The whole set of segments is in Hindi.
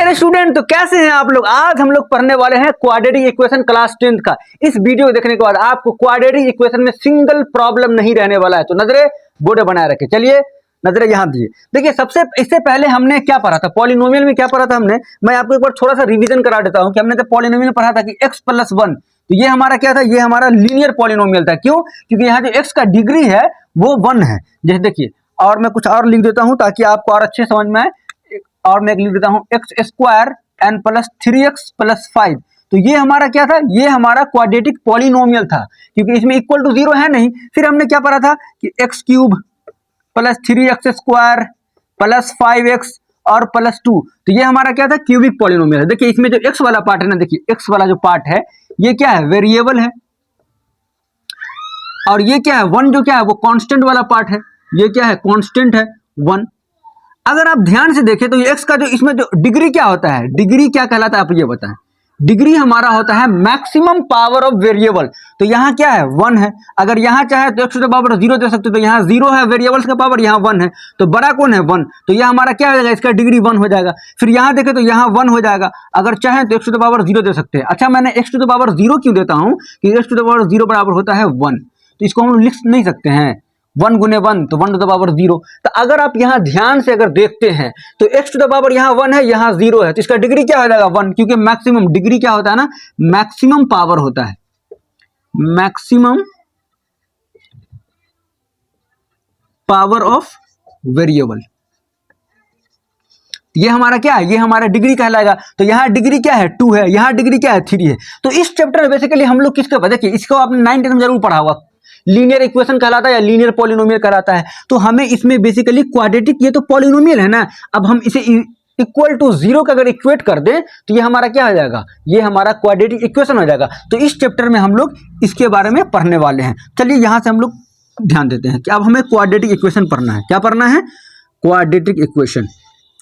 नमस्ते स्टूडेंट, तो कैसे हैं आप लोग। आज हम लोग पढ़ने वाले हैं क्वाड्रेटिक इक्वेशन क्लास 10th का। इस वीडियो को देखने के बाद आपको क्वाड्रेटिक इक्वेशन में सिंगल प्रॉब्लम नहीं रहने वाला है। तो नजरें बोर्ड बनाए रखें। चलिए नजरें यहां दिए। देखिए सबसे इससे पहले हमने क्या पढ़ा था, पॉलिनोमियल में क्या पढ़ा था हमने। मैं आपको एक बार थोड़ा सा रिवीजन करा देता हूं कि हमने तो पॉलिनोमियल में पढ़ा था कि x + 1, तो ये हमारा क्या था, ये हमारा लीनियर पॉलिनोमियल था। क्यों? क्योंकि यहाँ जो x का डिग्री है वो 1 है। जैसे देखिए, और मैं कुछ और लिख देता हूं ताकि आपको और अच्छे समझ में आए। और मैं लिख देता हूं x² n + 3x + 5। तो ये हमारा क्या था, ये हमारा क्वाड्रेटिक पॉलिनोमियल था, क्योंकि इसमें इक्वल टू 0 है नहीं। फिर हमने क्या पढ़ा था कि x³ + 3x² + 5x और +2। तो ये हमारा क्या था, क्यूबिक पॉलिनोमियल है। देखिए इसमें जो x वाला पार्ट है ना, देखिए x वाला जो पार्ट है ये क्या है, वेरिएबल है। और ये क्या है, 1 जो क्या है वो कांस्टेंट वाला पार्ट है। ये क्या है, कांस्टेंट है 1। अगर आप ध्यान से देखें तो ये x का जो इसमें जो डिग्री क्या होता है, डिग्री क्या कहलाता है आप ये बताएं। डिग्री हमारा होता है मैक्सिमम पावर ऑफ वेरिएबल। तो यहाँ क्या है, 1 है। अगर यहाँ चाहे तो x⁻0 दे सकते, तो यहाँ 0 है, वेरिएबल्स का पावर यहाँ 1 है। तो बड़ा कौन है, 1। तो यह हमारा क्या हो जाएगा, इसका डिग्री 1 हो जाएगा। फिर यहाँ देखें तो यहाँ 1 हो जाएगा। अगर चाहे तो x⁻0 दे सकते हैं। अच्छा, मैंने x⁻0 क्यों देता हूँ कि x⁻0 बराबर होता है 1। तो इसको हम लिख नहीं सकते हैं 1 × 1, तो 1⁻0। तो अगर आप यहाँ ध्यान से अगर देखते हैं तो x⁻, यहाँ 1 है, यहाँ 0 है, तो इसका डिग्री क्या हो जाएगा 1, क्योंकि मैक्सिमम डिग्री क्या होता है ना, मैक्सिमम पावर होता है, मैक्सिमम पावर ऑफ वेरिएबल। ये हमारा क्या है, ये हमारा डिग्री कहलाएगा। तो यहाँ डिग्री क्या है, 2 है, यहाँ डिग्री क्या है, 3 है। तो इस चैप्टर में बेसिकली हम लोग किसका, देखिए इसको आपने 9th में जरूर पढ़ा होगा, लीनियर इक्वेशन कहलाता है या लीनियर पॉलिनोमियल कहलाता है। तो हमें इसमें बेसिकली क्वाड्रेटिक, ये तो पॉलिनोमियल है ना, अब हम इसे इक्वल टू 0 का अगर इक्वेट कर दें तो ये हमारा क्या हो जाएगा, ये हमारा क्वाड्रेटिक इक्वेशन हो जाएगा। तो इस चैप्टर में हम लोग इसके बारे में पढ़ने वाले हैं। चलिए यहां से हम लोग ध्यान देते हैं कि अब हमें क्वाड्रेटिक इक्वेशन पढ़ना है। क्या पढ़ना है, क्वाड्रेटिक इक्वेशन।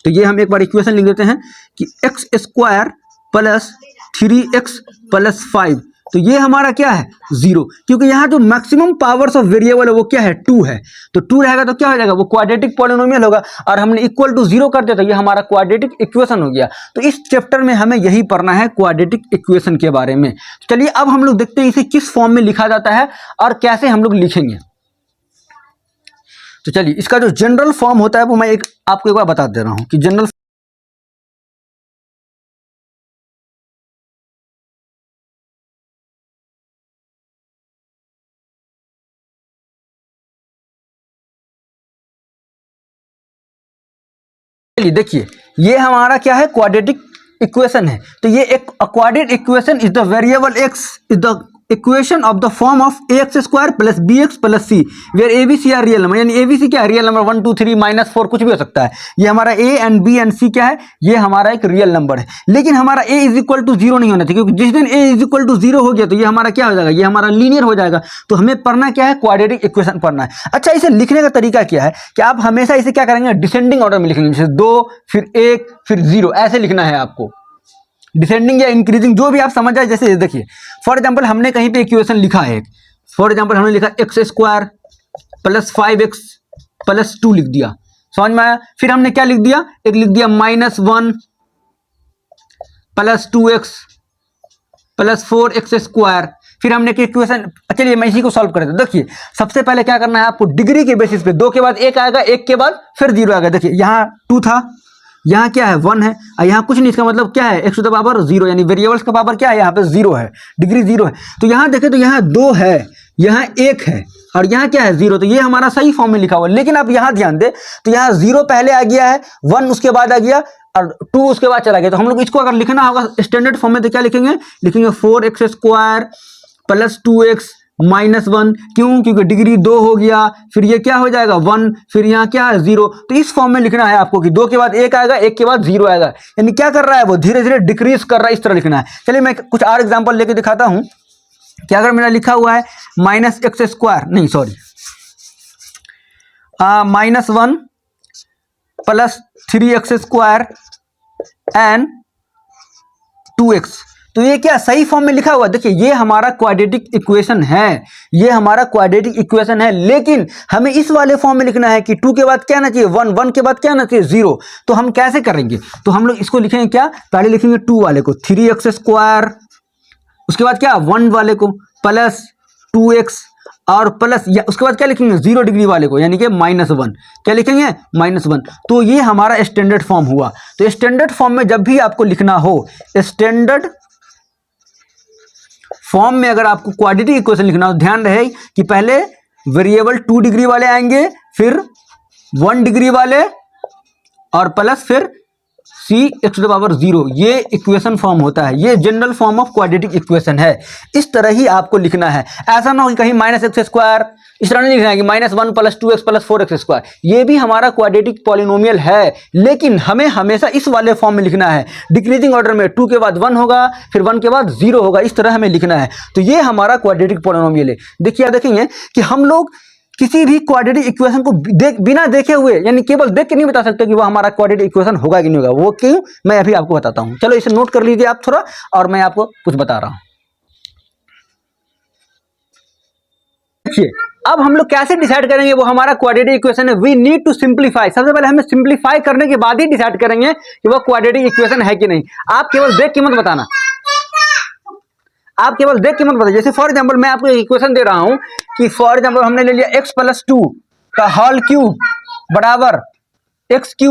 तो ये हम एक बार इक्वेशन लिख देते हैं कि x² + 3x + 5। तो ये हमारा क्या है, 0, क्योंकि यहाँ जो मैक्सिमम पावर्स ऑफ वेरिएबल है वो क्या है, 2 है। तो 2 रहेगा तो क्या हो जाएगा, वो क्वाड्रेटिक पॉलिनोमियल होगा। और हमने इक्वल टू 0 कर दिया तो ये हमारा क्वाड्रेटिक इक्वेशन हो गया। तो इस चैप्टर में हमें यही पढ़ना है, क्वाड्रेटिक इक्वेशन के बारे में। चलिए अब हम लोग देखते हैं इसे किस फॉर्म में लिखा जाता है और कैसे हम लोग लिखेंगे। तो चलिए इसका जो जनरल फॉर्म होता है वो मैं आपको एक बार बता दे रहा हूं कि जनरल देखिए ये हमारा क्या है, क्वाड्रेटिक इक्वेशन है। तो ये एक quadratic equation is the variable x is the equation of the form of ax² + bx + c where a b c are real number. यानी a b c क्या है, रियल नंबर, 1 2 3 -4 कुछ भी हो सकता है। ये हमारा a and b and c क्या है, ये हमारा एक रियल नंबर है। लेकिन हमारा a = 0 नहीं होना चाहिए, क्योंकि जिस दिन a = 0 हो गया तो ये हमारा क्या हो जाएगा, ये हमारा लीनियर हो जाएगा। तो हमें पढ़ना क्या है, क्वाड्रेटिक इक्वेशन पढ़ना है। अच्छा, इसे लिखने का तरीका क्या है कि आप हमेशा इसे क्या करेंगे, डिसेंडिंग ऑर्डर में लिखेंगे। जैसे 2 फिर 1 फिर 0 ऐसे लिखना है आपको, डिसेंडिंग या इंक्रीजिंग जो भी आप समझ जाए। जैसे देखिए फॉर एग्जांपल हमने कहीं पे इक्वेशन लिखा है, फॉर एग्जांपल हमने लिखा x² + 5x + 2 लिख दिया, समझ में आया। फिर हमने क्या लिख दिया, एक लिख दिया -1 + 2x + 4x²। फिर हमने इक्वेशन, चलिए मैं इसी को सॉल्व कर देता हूं। देखिए सबसे पहले क्या करना है आपको, डिग्री के बेसिस पे 2 के बाद 1 आएगा, 1 के बाद फिर 0 आएगा। देखिए यहाँ 2 था, यहाँ क्या है 1 है, और यहाँ कुछ नहीं। इसका मतलब क्या है, x⁻0, यानी वेरिएबल्स का पावर क्या है, यहाँ पे 0 है, डिग्री 0 है। तो यहाँ देखें तो यहाँ 2 है, यहाँ 1 है, और यहाँ क्या है 0। तो ये हमारा सही फॉर्म में लिखा हुआ है। लेकिन आप यहाँ ध्यान दें तो यहाँ 0 पहले आ गया है, 1 उसके बाद आ गया, और 2 उसके बाद चला गया। तो हम लोग इसको अगर लिखना होगा स्टैंडर्ड फॉर्म में तो क्या लिखेंगे, लिखेंगे 4x² + 2x -1। क्यों, क्योंकि डिग्री 2 हो गया, फिर ये क्या हो जाएगा 1, फिर यहाँ क्या है 0। तो इस फॉर्म में लिखना है आपको कि 2 के बाद 1 आएगा, 1 के बाद 0 आएगा। यानी क्या कर रहा है, वो धीरे धीरे डिक्रीज कर रहा है, इस तरह लिखना है। चलिए मैं कुछ और एग्जांपल लेके दिखाता हूं कि अगर मेरा लिखा हुआ है -x², नहीं सॉरी, -1 + 3x² and 2x। तो ये क्या सही फॉर्म में लिखा हुआ, देखिए ये हमारा क्वाड्रेटिक इक्वेशन है, ये हमारा क्वाड्रेटिक इक्वेशन है, लेकिन हमें इस वाले फॉर्म में लिखना है कि 2 के बाद क्या आना चाहिए 1, 1 के बाद क्या आना चाहिए 0। तो हम कैसे करेंगे, तो हम लोग इसको लिखेंगे क्या, पहले लिखेंगे 2 वाले को 3x², उसके बाद क्या 1 वाले को प्लस 2x और प्लस या उसके बाद क्या लिखेंगे 0 डिग्री वाले को यानी कि -1, क्या लिखेंगे -1। तो ये हमारा स्टैंडर्ड फॉर्म हुआ। तो स्टैंडर्ड फॉर्म में जब भी आपको लिखना हो, स्टैंडर्ड फॉर्म में अगर आपको क्वाड्रेटिक इक्वेशन लिखना हो, ध्यान रहे कि पहले वेरिएबल 2 डिग्री वाले आएंगे, फिर 1 डिग्री वाले और प्लस फिर c(x⁻0), ये इक्वेशन फॉर्म होता है, ये general form of quadratic equation है। इस तरह ही आपको लिखना है, ऐसा ना हो कि कहीं -x², इस तरह नहीं लिखना है कि -1 + 2x + 4x²। ये भी हमारा क्वाड्रेटिक पॉलिनोमियल है, लेकिन हमें हमेशा इस वाले फॉर्म में लिखना है, डिक्रीजिंग ऑर्डर में 2 के बाद 1 होगा, फिर 1 के बाद 0 होगा, इस तरह हमें लिखना है। तो ये हमारा क्वाड्रेटिक पॉलिनोमियल है। देखिए आप देखेंगे कि हम लोग किसी भी क्वाड्रेटिक इक्वेशन को बिना देखे हुए, यानी केवल देख के नहीं बता सकते कि वो हमारा क्वाड्रेटिक इक्वेशन होगा कि नहीं होगा। वो क्यों, मैं अभी आपको बताता हूं। चलो इसे नोट कर लीजिए आप थोड़ा, और मैं आपको कुछ बता रहा हूं। देखिए अब हम लोग कैसे डिसाइड करेंगे वो हमारा क्वाड्रेटिक इक्वेशन है। We need to simplify. सबसे पहले हमें सिंप्लीफाई करने के बाद ही डिसाइड करेंगे कि वो क्वाड्रेटिक इक्वेशन है कि नहीं। आप केवल देख के मत बताना, आप केवल देख के मत बताइए। जैसे फॉर एग्जांपल मैं आपको इक्वेशन दे रहा हूं कि फॉर एग्जांपल हमने ले लिया x + 2 का होल क्यूब बराबर x³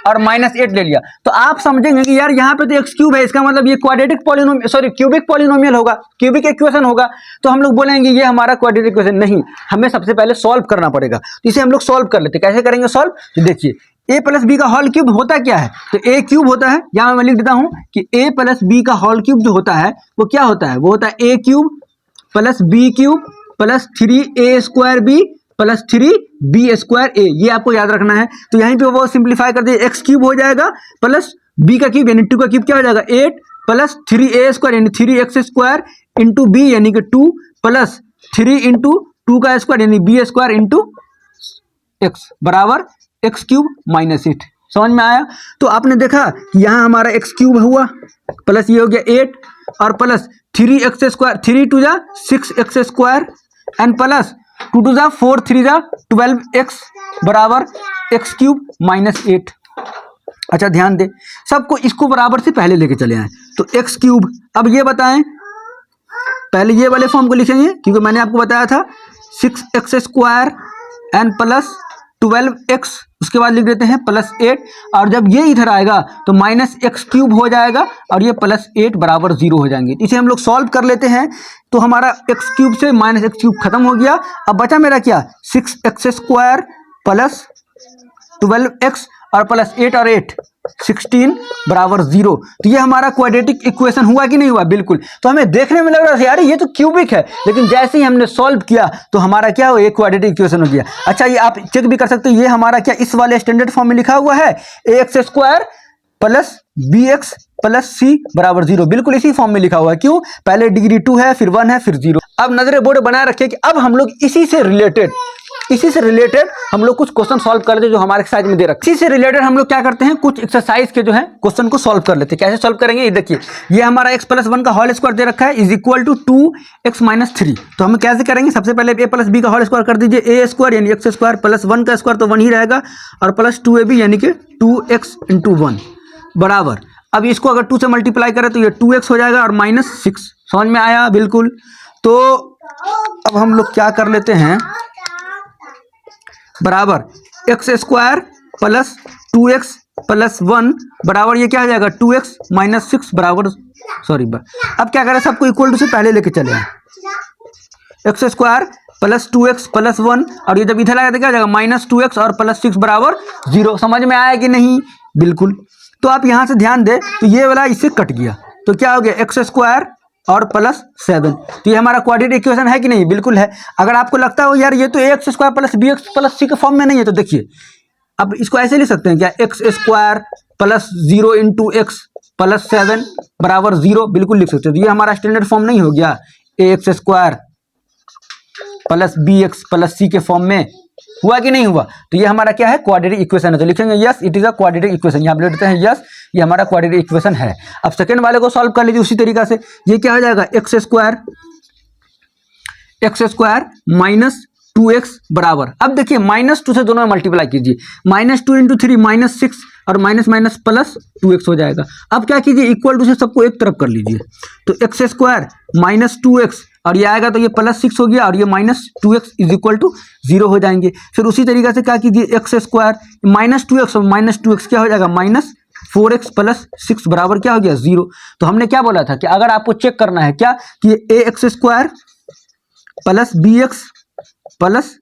और -8 ले लिया, तो आप समझेंगे कि यार यहाँ पे तो x³ है, इसका मतलब ये quadratic polynomial, sorry cubic polynomial होगा, क्यूबिक इक्वेशन होगा। तो हम लोग बोलेंगे ये हमारा क्वाड्रेटिक इक्वेशन नहीं, हमें सबसे पहले सॉल्व करना पड़ेगा। तो इसे हम लोग सॉल्व कर लेते। कैसे करेंगे सॉल्व, तो देखिए a + b का होल क्यूब होता क्या है, तो a³ होता है, यहाँ मैं लिख देता हूं कि a + b का होल क्यूब जो होता है वो क्या होता है, वो होता है a³ + b³ + 3a² b + 3b² ये आपको याद रखना है। तो यहीं पे वो सिंप्लीफाई कर दिए, x³ हो जाएगा प्लस b का क्यूब यानी 2 का क्यूब क्या हो जाएगा 8 प्लस 3a² यानी 3x² इंटू b यानी कि 2 प्लस 3 इंटू 2 का स्क्वायर यानी b² इंटू x बराबर x³ -8। समझ में आया। तो आपने देखा कि यहाँ हमारा x³ हुआ प्लस ये हो गया 8 और plus 3x², 3 × 2 = 6x² and plus 2 × 2 = 4, 3 × 12x बराबर x³ -8। अच्छा ध्यान दे, सबको इसको बराबर से पहले लेके चले आए। तो x³, अब ये बताएं, पहले ये वाले फॉर्म को लिखेंगे क्योंकि मैंने आपको बताया था 6x² एंड प्लस 12x, उसके बाद लिख देते हैं +8, और जब ये इधर आएगा तो -x³ हो जाएगा और ये +8 बराबर 0 हो जाएंगे। इसे हम लोग सॉल्व कर लेते हैं। तो हमारा x³ से -x³ खत्म हो गया। अब बचा मेरा क्या 6x² प्लस 12x और +8 और 8 16 बराबर 0। तो ये हमारा क्वाड्रेटिक इक्वेशन हुआ कि नहीं हुआ, बिल्कुल। तो हमें देखने में लग रहा था यार ये तो क्यूबिक है, लेकिन जैसे ही हमने सॉल्व किया तो हमारा क्या हुआ, एक क्वाड्रेटिक इक्वेशन हो गया। अच्छा ये आप चेक भी कर सकते हो, ये हमारा क्या इस वाले स्टैंडर्ड फॉर्म में लिखा हुआ है ax² plus bx plus c बराबर 0, बिल्कुल इसी फॉर्म में लिखा हुआ है। क्यों, पहले डिग्री 2 है, फिर 1 है, फिर 0। अब नजरे बोर्ड बनाए रखिए कि अब हम लोग इसी से रिलेटेड हम लोग कुछ क्वेश्चन सॉल्व कर दे जो हमारे साइज में दे रखे। इसी से रिलेटेड हम लोग क्या करते हैं, कुछ एक्सरसाइज के जो है क्वेश्चन को सॉल्व कर लेते हैं। कैसे सॉल्व करेंगे, ये देखिए ये हमारा x + 1 का होल स्क्वायर दे रखा है इज इक्वल टू 2x - 3। तो हम कैसे करेंगे, सबसे पहले a + b का होल स्क्वायर कर दीजिए, a² यानी x² प्लस 1 का स्क्वायर तो 1 ही रहेगा और प्लस 2ab यानी कि 2x × 1 बराबर। अब इसको अगर 2 से मल्टीप्लाई करें तो ये 2x हो जाएगा और -6। समझ में आया, बिल्कुल। तो अब हम लोग क्या कर लेते हैं, बराबर x² प्लस 2x प्लस 1 बराबर ये क्या हो जाएगा 2x - 6 बराबर, सॉरी अब क्या करें, सबको इक्वल टू से पहले लेके चले आए, x² प्लस 2x प्लस 1 और ये जब इधर आएगा तो क्या हो जाएगा -2x और प्लस 6 बराबर 0। समझ में आया कि नहीं, बिल्कुल। तो आप यहाँ से ध्यान दें तो ये वाला इससे कट गया, तो क्या हो गया x² और प्लस 7। तो ये हमारा क्वाड्रेटिक इक्वेशन है कि नहीं, बिल्कुल है। अगर आपको लगता हो यार ये तो ax² plus bx plus c के फॉर्म में नहीं है, तो देखिए अब इसको ऐसे लिख सकते हैं क्या, x² प्लस 0 × x प्लस 7 बराबर 0, बिल्कुल लिख सकते हैं। तो ये हमारा स्टैंडर्ड फॉर्म नहीं हो गया, ax² plus bx plus c के फॉर्म में हुआ कि नहीं हुआ। तो ये हमारा क्या है, क्वाड्रेटिक इक्वेशन है। तो लिखेंगे yes it is a quadratic equation, यहाँ लिख देते हैं यस ये हमारा क्वाड्रेटिक इक्वेशन है। अब सेकेंड वाले को सॉल्व कर लीजिए उसी तरीका से। ये क्या हो जाएगा, एक्स स्क्वायर माइनस 2x बराबर, अब देखिए -2 से दोनों में मल्टीप्लाई कीजिए, -2 इंटू 3 -6 और माइनस माइनस प्लस 2x हो जाएगा। अब क्या कीजिए, इक्वल टू से सबको एक तरफ कर लीजिए, तो एक्स स्क्वायर माइनस 2x और ये आएगा तो ये +6 हो गया और ये -2x इज इक्वल टू 0 हो जाएंगे। फिर उसी तरीके से क्या कीजिए, एक्स स्क्वायर -2x और -2x क्या हो जाएगा, -4x + 6 बराबर क्या हो गया, 0। तो हमने क्या बोला था कि अगर आपको चेक करना है क्या कि ax square plus bx plus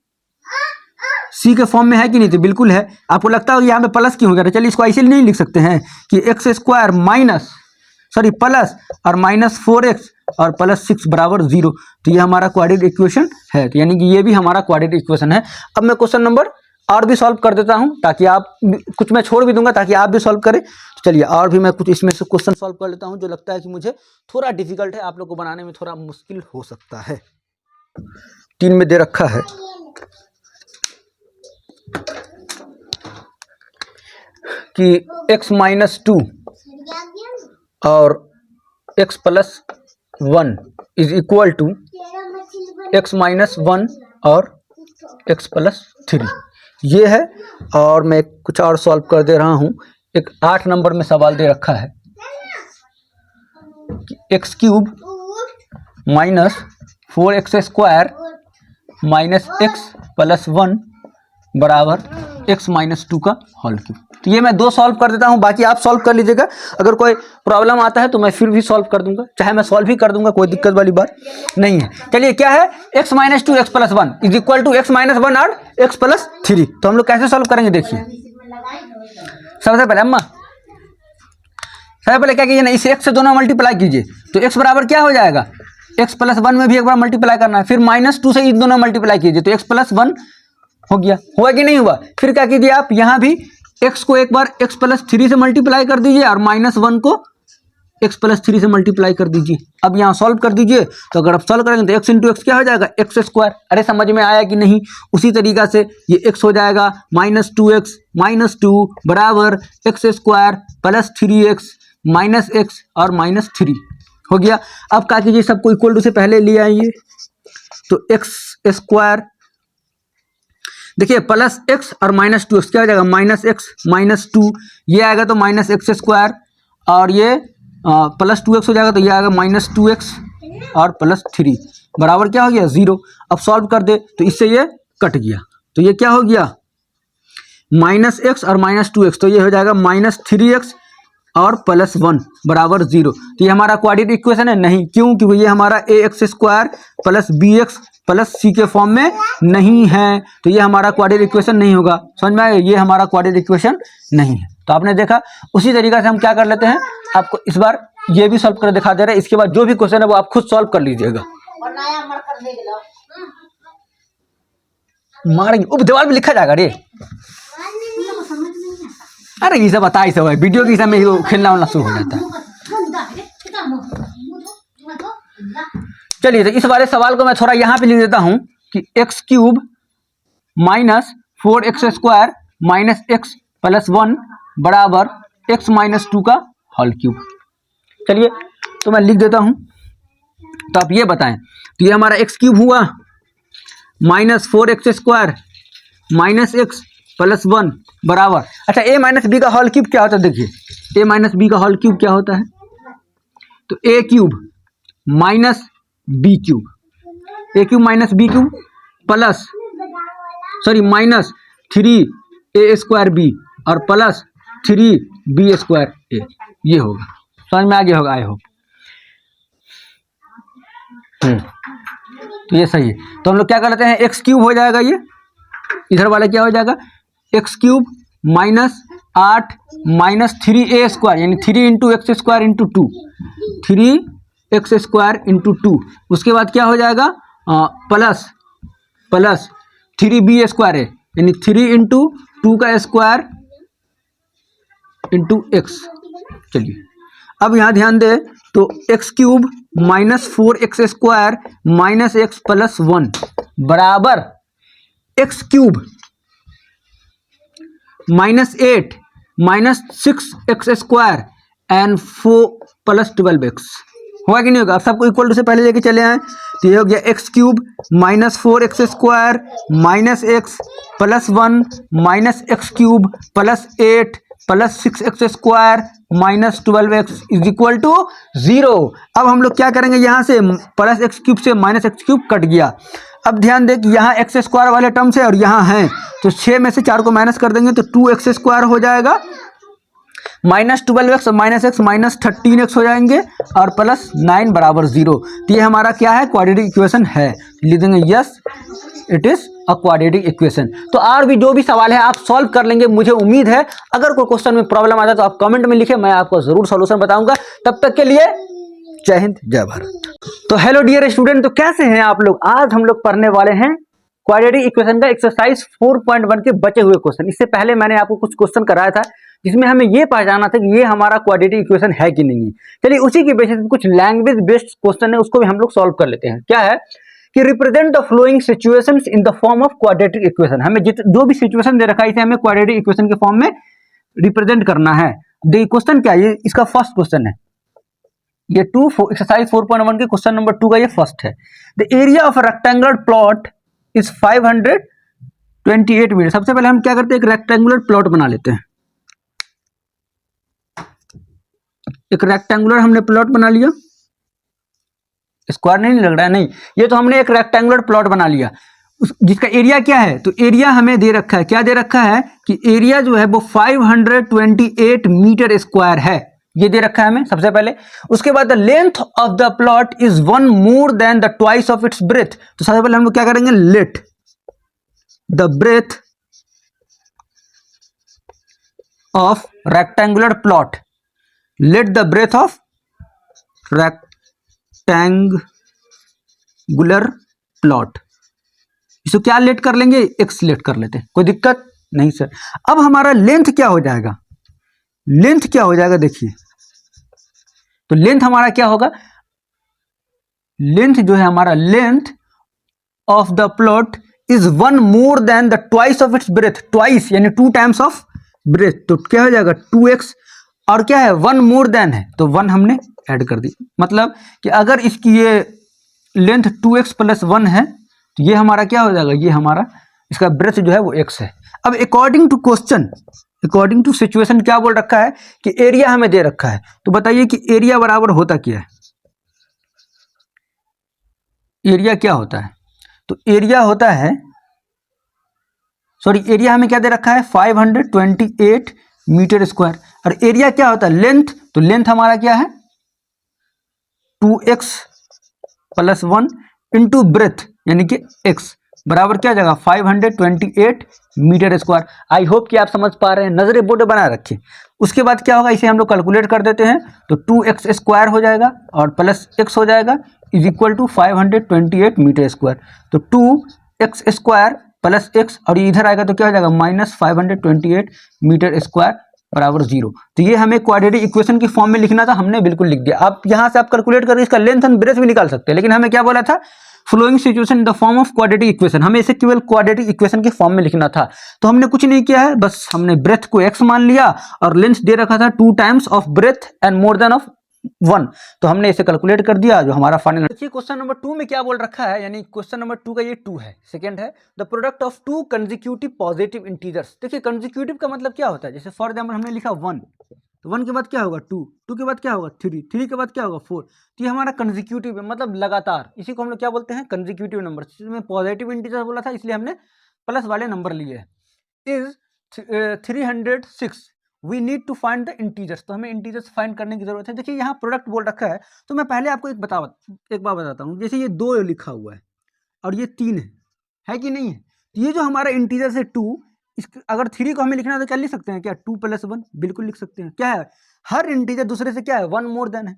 C के फॉर्म में है कि नहीं, तो बिल्कुल है। आपको लगता है यहाँ पे प्लस क्यों हो गया, तो चलिए इसको ऐसे नहीं लिख सकते हैं कि एक्स स्क्वायर प्लस और -4x और +6 बराबर 0। तो ये हमारा क्वाड्रेटिक इक्वेशन है, तो यानी कि ये भी हमारा क्वाड्रेटिक इक्वेशन है। अब मैं क्वेश्चन नंबर और भी सॉल्व कर देता हूँ ताकि आप कुछ मैं छोड़ भी दूंगा ताकि आप भी सॉल्व करें। तो चलिए और भी मैं कुछ इसमें से क्वेश्चन सॉल्व कर लेता हूँ जो लगता है कि मुझे थोड़ा डिफिकल्ट है, आप लोग को बनाने में थोड़ा मुश्किल हो सकता है। 3 में दे रखा है कि x - 2 और x + 1 is equal to x - 1 और x + 3 ये है। और मैं कुछ और सॉल्व कर दे रहा हूँ। एक 8 नंबर में सवाल दे रखा है कि x³ - 4x² - x + 1 बराबर x - 2 का होल क्यूब। तो ये मैं 2 सॉल्व कर देता हूं, बाकी आप सॉल्व कर लीजिएगा। अगर कोई प्रॉब्लम आता है तो मैं फिर भी सॉल्व कर दूंगा, चाहे मैं सॉल्व ही कर दूंगा, कोई दिक्कत वाली बात नहीं है। चलिए क्या है, x - 2 x + 1 is equal to x - 1 और x + 3। तो हम लोग कैसे सॉल्व करेंगे, देखिए सबसे पहले क्या कीजिए ना, इस x से दोनों मल्टीप्लाई कीजिए, तो x बराबर क्या हो जाएगा, x + 1 में भी एक बार मल्टीप्लाई करना है, फिर -2 से इन दोनों मल्टीप्लाई कीजिए तो x + 1 हो गया, हुआ कि नहीं हुआ। फिर क्या कीजिए, आप यहाँ भी x को एक बार x + 3 से मल्टीप्लाई कर दीजिए और -1 को x + 3 से मल्टीप्लाई कर दीजिए। अब यहाँ सॉल्व कर दीजिए, तो अगर आप सॉल्व करेंगे तो x × x क्या हो जाएगा, x स्क्वायर। अरे समझ में आया कि नहीं। उसी तरीका से ये x हो जाएगा -2x - 2 बराबर x स्क्वायर + 3x - x और -3 हो गया। अब क्या कीजिए, सबको इक्वल टू से पहले ले आइए, तो x स्क्वायर देखिए +x और -2x क्या हो जाएगा, -x - 2 ये आएगा तो -x स्क्वायर और ये +2x हो जाएगा तो ये आएगा -2x और +3 बराबर क्या हो गया, 0। अब सॉल्व कर दे तो इससे ये कट गया, तो ये क्या हो गया, -x और -2x, तो ये हो जाएगा -3x और +1 बराबर 0। तो ये हमारा क्वाड्रेटिक इक्वेशन है नहीं, क्यों, क्योंकि ये हमारा ax स्क्वायर + bx + c के फॉर्म में नहीं है, तो ये हमारा क्वाड्रेटिक इक्वेशन नहीं होगा। समझ में आया, ये हमारा क्वाड्रेटिक इक्वेशन नहीं है। तो आपने देखा, उसी तरीका से हम क्या कर लेते हैं, आपको इस बार ये भी सॉल्व कर दिखा दे रहे हैं। इसके बाद जो भी क्वेश्चन है वो आप खुद सॉल्व कर लीजिएगा। मारेंगे दीवार में लिखा जाएगा रे, अरे ये सब बता ही सब है, वीडियो के समय ही खेलना होना शुरू हो जाता है। चलिए तो इस वाले सवाल को मैं थोड़ा यहाँ पे लिख देता हूँ कि x³ - 4x² - x + 1 बराबर x - 2 का होल क्यूब। चलिए तो मैं लिख देता हूँ, तो आप ये बताएं, तो ये हमारा x³ हुआ -4x² - x + 1 बराबर, अच्छा a - b का होल क्यूब क्या होता है, देखिए a - b का होल क्यूब क्या होता है, तो a³ - b³ a³ - b³ plus -3a² b और प्लस 3b² a, ये होगा। समझ में आ गया होगा आई होप। तो ये सही है। तो हम लोग क्या कर लेते हैं, x³ हो जाएगा, ये इधर वाला क्या हो जाएगा, x³ -8 - 3a² यानी 3 × x² × 2 3x² × 2, उसके बाद क्या हो जाएगा प्लस 3b² है यानी 3 × 2 का स्क्वायर × x। चलिए अब यहाँ ध्यान दे, तो x³ -4x² - x + 1 बराबर x³ -8 minus 6x² and 4 plus 12x होगा कि नहीं होगा। अब सबको इक्वल टू से पहले लेके चले आए तो ये हो गया x³ minus 4x² minus x plus 1 minus x³ plus 8 plus 6x² minus 12x is equal to 0। अब हम लोग क्या करेंगे, यहाँ से प्लस x³ से माइनस x³ कट गया। अब ध्यान दें कि यहाँ x² वाले टर्म से और यहाँ हैं तो 6 में से 4 को माइनस कर देंगे तो 2x² हो जाएगा माइनस 12x और माइनस x माइनस 13x हो जाएंगे और प्लस 9 बराबर 0। तो ये हमारा क्या है, क्वाड्रेटिक इक्वेशन है। लिख देंगे yes it is a quadratic equation. तो और भी जो भी सवाल है आप सॉल्व कर लेंगे, मुझे उम्मीद है। अगर कोई क्वेश्चन में प्रॉब्लम आता है तो आप कमेंट में लिखे, मैं आपको जरूर सॉल्यूशन बताऊंगा। तब तक के लिए जय हिंद जय भारत। तो हेलो डियर स्टूडेंट, तो कैसे हैं आप लोग। आज हम लोग पढ़ने वाले हैं क्वाड्रेटिक इक्वेशन का एक्सरसाइज 4.1 के बचे हुए क्वेश्चन। इससे पहले मैंने आपको कुछ क्वेश्चन कराया था जिसमें हमें ये पहचाना था कि ये हमारा क्वाड्रेटिक इक्वेशन है कि नहीं है। चलिए उसी के बेसिस पे कुछ लैंग्वेज बेस्ड क्वेश्चन है उसको भी हम लोग सॉल्व कर लेते हैं। क्या है कि represent the flowing situations in the form of quadratic equation. हमें जो भी सिचुएशन दे रखा है इसे हमें क्वाड्रेटिक इक्वेशन के फॉर्म में रिप्रेजेंट करना है। देखिए क्वेश्चन क्या है, ये इसका फर्स्ट क्वेश्चन है। ये एक्सरसाइज 4.1 के क्वेश्चन नंबर 2 का ये फर्स्ट है। The area of rectangular plot is 528 metre. सबसे पहले हम क्या करते हैं, एक रेक्टेंगुलर प्लॉट बना लेते हैं। एक रेक्टेंगुलर हमने प्लॉट बना लिया, स्क्वायर नहीं लग रहा है, नहीं, ये तो हमने एक रेक्टेंगुलर प्लॉट बना लिया जिसका एरिया क्या है, तो एरिया हमें दे रखा है। क्या दे रखा है कि एरिया जो है वो 528 मीटर स्क्वायर है, ये दे रखा है हमें सबसे पहले। उसके बाद the length of the plot is 1 more than the twice of its breadth. तो सबसे पहले हम लोग क्या करेंगे, let the breadth of rectangular plot, let the breadth of rectangular plot, इसको क्या लेट कर लेंगे, एक्स लेट कर लेते हैं, कोई दिक्कत नहीं सर। अब हमारा लेंथ क्या हो जाएगा, लेंथ क्या हो जाएगा देखिए, तो लेंथ हमारा क्या होगा, लेंथ जो है हमारा, length of the plot is 1 more than the twice of its breath, twice यानी 2 टाइम्स ऑफ ब्रेथ, तो क्या हो जाएगा 2x, और क्या है 1 मोर देन है तो 1 हमने ऐड कर दी। मतलब कि अगर इसकी ये लेंथ 2x प्लस 1 है तो ये हमारा क्या हो जाएगा, ये हमारा इसका ब्रेथ जो है वो x है। अब according to question, according to situation क्या बोल रखा है कि एरिया हमें दे रखा है, तो बताइए कि एरिया बराबर होता क्या है, एरिया क्या होता है, तो एरिया होता है, सॉरी एरिया हमें क्या दे रखा है 528 मीटर स्क्वायर, और एरिया क्या होता है लेंथ, तो लेंथ हमारा क्या है 2x प्लस 1 इंटू ब्रेथ यानी कि x बराबर क्या जाएगा 528 मीटर स्क्वायर। आई होप कि आप समझ पा रहे हैं, नजरे बोर्ड बना रखिए। उसके बाद क्या होगा, इसे हम लोग कैलकुलेट कर देते हैं तो 2x स्क्वायर हो जाएगा और प्लस x हो जाएगा is equal to 528 metre square. तो 2x स्क्वायर प्लस x और इधर आएगा तो क्या हो जाएगा माइनस 528 मीटर स्क्वायर बराबर 0। तो ये हमें क्वाड्रेटिक इक्वेशन की फॉर्म में लिखना था, हमने बिल्कुल लिख दिया। आप यहां से आप कैलकुलेट करके इसका लेंथ एंड ब्रेथ भी निकाल सकते हैं, लेकिन हमें क्या बोला था following situation in the form of quadratic equation, हमें इसे केवल क्वाड्रेटिक इक्वेशन के फॉर्म में लिखना था। तो हमने कुछ नहीं किया है, बस हमने ब्रेथ को x मान लिया और लेंथ दे रखा था 2 times of breadth and more than of 1, तो हमने इसे कैलकुलेट कर दिया जो हमारा फाइनल। देखिए क्वेश्चन नंबर 2 में क्या बोल रखा है, यानी क्वेश्चन नंबर 2 का ये 2 है, सेकंड है the product of 2 consecutive positive integers. देखिए कंसेक्यूटिव का मतलब क्या होता है, जैसे फॉर एग्जांपल हमने लिखा 1, तो 1 के बाद क्या होगा 2, 2 के बाद क्या होगा 3, 3 के बाद क्या होगा 4, तो ये हमारा कंसेक्यूटिव है, मतलब लगातार। इसी को हम लोग क्या बोलते हैं कंसेक्यूटिव नंबर। इसमें पॉजिटिव इंटीजर बोला था इसलिए हमने प्लस वाले नंबर लिए। Is 306 we need to find the integers, तो हमें इंटीजर्स फाइंड करने की जरूरत है। देखिए यहाँ प्रोडक्ट बोल रखा है, तो मैं पहले आपको एक बार बताता हूँ। जैसे ये 2 लिखा हुआ है और ये 3 है कि नहीं है, तो ये जो हमारा इंटीजर्स है 2, अगर 3 को हमें लिखना है तो क्या लिख सकते हैं, क्या 2 प्लस 1 बिल्कुल लिख सकते हैं। क्या है, हर इंटीजर दूसरे से क्या है 1 मोर देन है।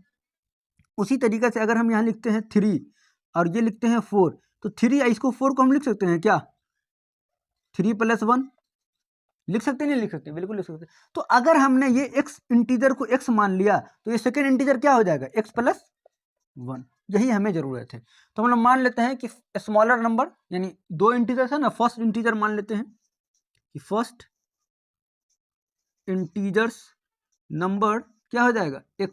उसी तरीके से अगर हम यहाँ लिखते हैं 3 और ये लिखते हैं 4, तो 3 इसको 4 को हम लिख सकते हैं क्या 3 प्लस 1 लिख सकते नहीं लिख सकते, बिल्कुल लिख सकते। तो अगर हमने ये x इंटीजर को x मान लिया तो ये सेकेंड इंटीजर क्या हो जाएगा x प्लस 1, यही हमें जरूरत है। तो हम लोग मान लेते हैं कि स्मॉलर नंबर यानी 2 इंटीजर है ना, फर्स्ट इंटीजर मान लेते हैं कि फर्स्ट इंटीजर्स नंबर क्या हो जाएगा x।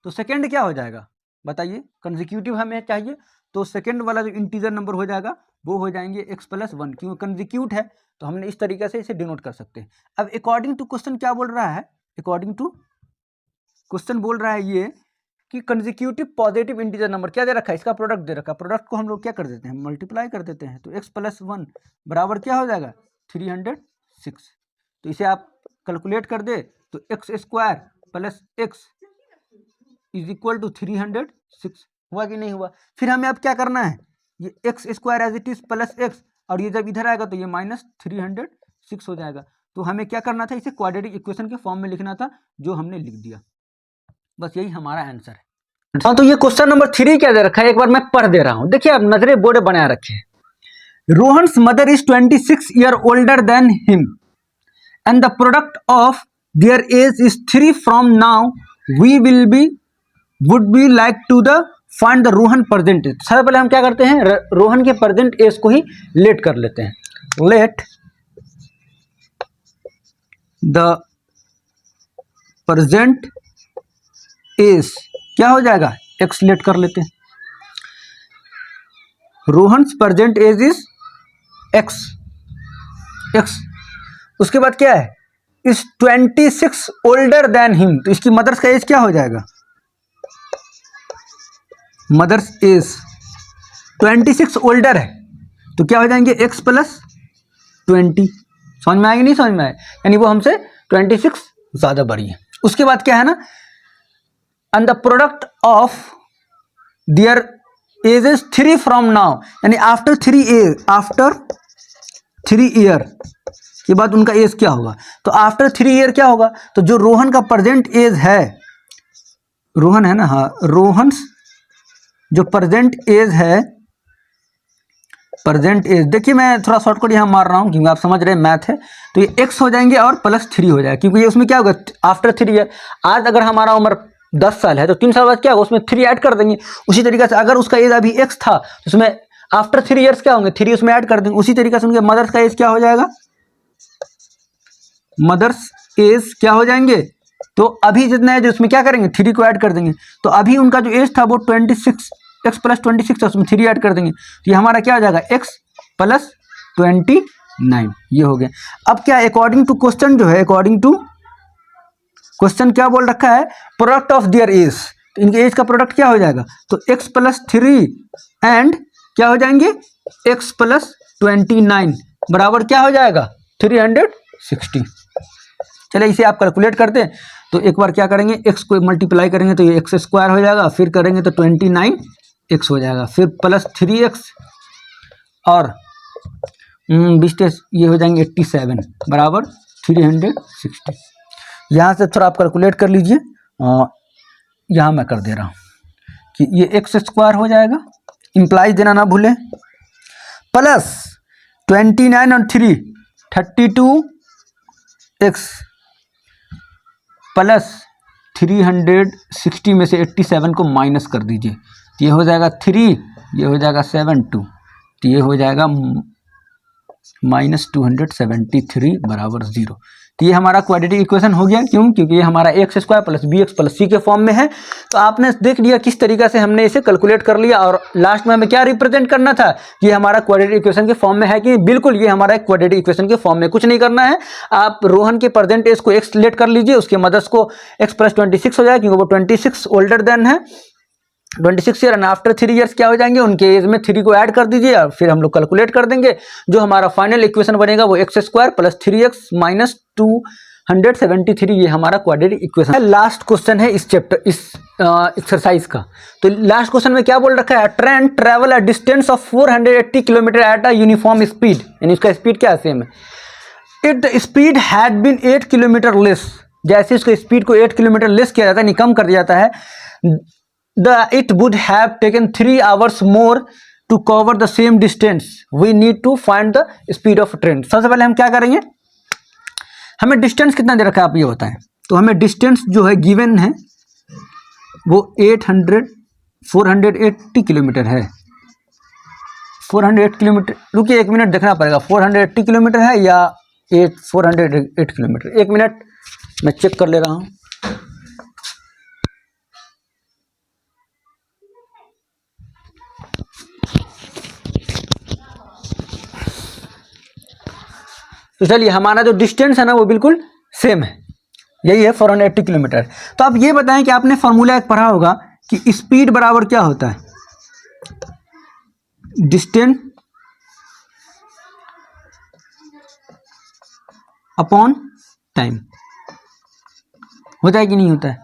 तो सेकेंड क्या हो जाएगा बताइए, कंसेक्यूटिव हमें चाहिए, तो सेकेंड वाला जो इंटीजर नंबर हो जाएगा वो हो जाएंगे x+1, क्योंकि कंसेक्यूट है तो हमने इस तरीके से इसे डिनोट कर सकते हैं। अब अकॉर्डिंग टू क्वेश्चन क्या बोल रहा है, अकॉर्डिंग टू क्वेश्चन बोल रहा है ये कि कंसेक्यूटिव पॉजिटिव इंटीजर नंबर क्या दे रखा है, इसका प्रोडक्ट दे रखा है, प्रोडक्ट को हम लोग क्या कर देते हैं, मल्टीप्लाई कर देते हैं, तो x+1 बराबर क्या हो जाएगा 306। तो इसे आप कैलकुलेट कर दे तो x² plus x is equal to 306 हुआ कि नहीं हुआ। फिर हमें अब क्या करना है, ये x² as it is plus x, और ये जब इधर आएगा तो ये -306 हो जाएगा। तो हमें क्या करना था, इसे क्वाड्रेटिक इक्वेशन के फॉर्म में लिखना था, जो हमने लिख दिया। बस यही हमारा आंसर है। हाँ, तो ये क्वेश्चन नंबर 3 क्या दे रखा है, एक बार मैं पढ़ दे रहा हूँ। देखिए आप नजरे बोर्ड बना रखे हैं। Rohan's mother is 26 year older than him and the product of their age is 3 from now we will be would be like to the find the Rohan present age. सबसे पहले हम क्या करते हैं, रोहन के प्रेजेंट एज को ही लेट कर लेते हैं। लेट द प्रेजेंट एज क्या हो जाएगा, एक्स लेट कर लेते हैं। Rohan's present age is x, x. उसके बाद क्या है, इस 26 ओल्डर देन हिम, तो इसकी मदर्स का एज क्या हो जाएगा, मदर्स एज 26 ओल्डर है तो क्या हो जाएंगे x+20। समझ में आएगी नहीं समझ में आए, यानी वो हमसे 26 ज्यादा बड़ी है। उसके बाद क्या है ना, and the product of there edges 3 from now, यानी आफ्टर 3 ईयर के बाद उनका एज क्या होगा। तो आफ्टर 3 ईयर क्या होगा, तो जो रोहन का प्रेजेंट एज है, रोहन है ना, हाँ रोहन्स जो प्रेजेंट एज है, प्रेजेंट एज देखिए मैं थोड़ा शॉर्टकट यहाँ मार रहा हूँ क्योंकि आप समझ रहे हैं मैथ है, तो ये x हो जाएंगे और +3 हो जाएगा, क्योंकि ये उसमें क्या होगा आफ्टर 3 ईयर। आज अगर हमारा उम्र 10 साल है तो 3 साल बाद क्या होगा, उसमें 3 ऐड कर देंगे। उसी तरीके से अगर उसका एज अभी x था तो उसमें आफ्टर 3 ईयर्स क्या होंगे, 3 उसमें ऐड कर देंगे। उसी तरीके से उनके मदर्स का एज क्या हो जाएगा, मदर्स एज क्या हो जाएंगे, तो अभी जितना है जो उसमें क्या करेंगे 3 को ऐड कर देंगे। तो अभी उनका जो एज था वो 26, x+26 था, उसमें 3 ऐड कर देंगे, तो ये हमारा क्या हो जाएगा x+29, ये हो गया। अब क्या अकॉर्डिंग टू क्वेश्चन जो है, अकॉर्डिंग टू क्वेश्चन क्या बोल रखा है, प्रोडक्ट ऑफ देयर एज, तो इनके एज का प्रोडक्ट क्या हो जाएगा, तो x+3 एंड क्या हो जाएंगे x+29 बराबर क्या हो जाएगा 360। चलिए इसे आप कैलकुलेट करते हैं, तो एक बार क्या करेंगे, x को मल्टीप्लाई करेंगे तो ये x² हो जाएगा, फिर करेंगे तो 29x हो जाएगा, फिर +3x और 20 ये हो जाएंगे 87 बराबर 360। यहाँ से थोड़ा आप कैलकुलेट कर लीजिए, यहाँ मैं कर दे रहा हूँ कि ये x² हो जाएगा, इम्प्लाइज देना ना भूलें, प्लस 29 और 3 32x प्लस 360 में से 87 को माइनस कर दीजिए, तो ये हो जाएगा 3, ये हो जाएगा 7 2, तो ये हो जाएगा -273 बराबर 0। तो ये हमारा क्वाड्रेटिक इक्वेशन हो गया। क्यों, क्योंकि ये हमारा x² + bx + c के फॉर्म में है। तो आपने देख लिया किस तरीके से हमने इसे कैलकुलेट कर लिया, और लास्ट में हमें क्या रिप्रेजेंट करना था, ये हमारा क्वाड्रेटिक इक्वेशन के फॉर्म में है कि बिल्कुल ये हमारा एक क्वाड्रेटिक इक्वेशन के फॉर्म में। कुछ नहीं करना है, आप रोहन के प्रेजेंट एज को x लेट कर लीजिए, उसके मदर्स को x+26 हो जाए, क्योंकि वो 26 ओल्डर देन है, 26 ईयर, एंड आफ्टर 3 ईयर्स क्या हो जाएंगे, उनके एज में 3 को ऐड कर दीजिए, और फिर हम लोग कैलकुलेट कर देंगे। जो हमारा फाइनल इक्वेशन बनेगा वो x² + 3x - 273, ये हमारा क्वाड्रेटिक इक्वेशन है। लास्ट क्वेश्चन है इस चैप्टर, इस एक्सरसाइज का। तो लास्ट क्वेश्चन में क्या बोल रखा है, train travel a distance of 480 kilometre at a uniform speed, यानी उसका स्पीड क्या सेम है। It the speed had been 8 kilometre less, जैसे उसके स्पीड को 8 किलोमीटर लेस किया जाता है, कम कर दिया जाता है, it would have taken 3 hours more to cover the same distance. We need to find the speed of train. सबसे पहले हम क्या करेंगे, हमें डिस्टेंस कितना दे रखा है आप ये बताएं। तो हमें डिस्टेंस जो है गिवन है वो 480 किलोमीटर है। 408 किलोमीटर, रुकिए 1 मिनट देखना पड़ेगा, 480 किलोमीटर है या 408 किलोमीटर, 1 मिनट मैं चेक कर ले रहा हूं। तो चलिए हमारा जो डिस्टेंस है ना वो बिल्कुल सेम है, यही है 480 किलोमीटर। तो आप ये बताएं कि आपने फॉर्मूला एक पढ़ा होगा कि स्पीड बराबर क्या होता है, डिस्टेंस अपॉन टाइम, होता है कि नहीं होता है।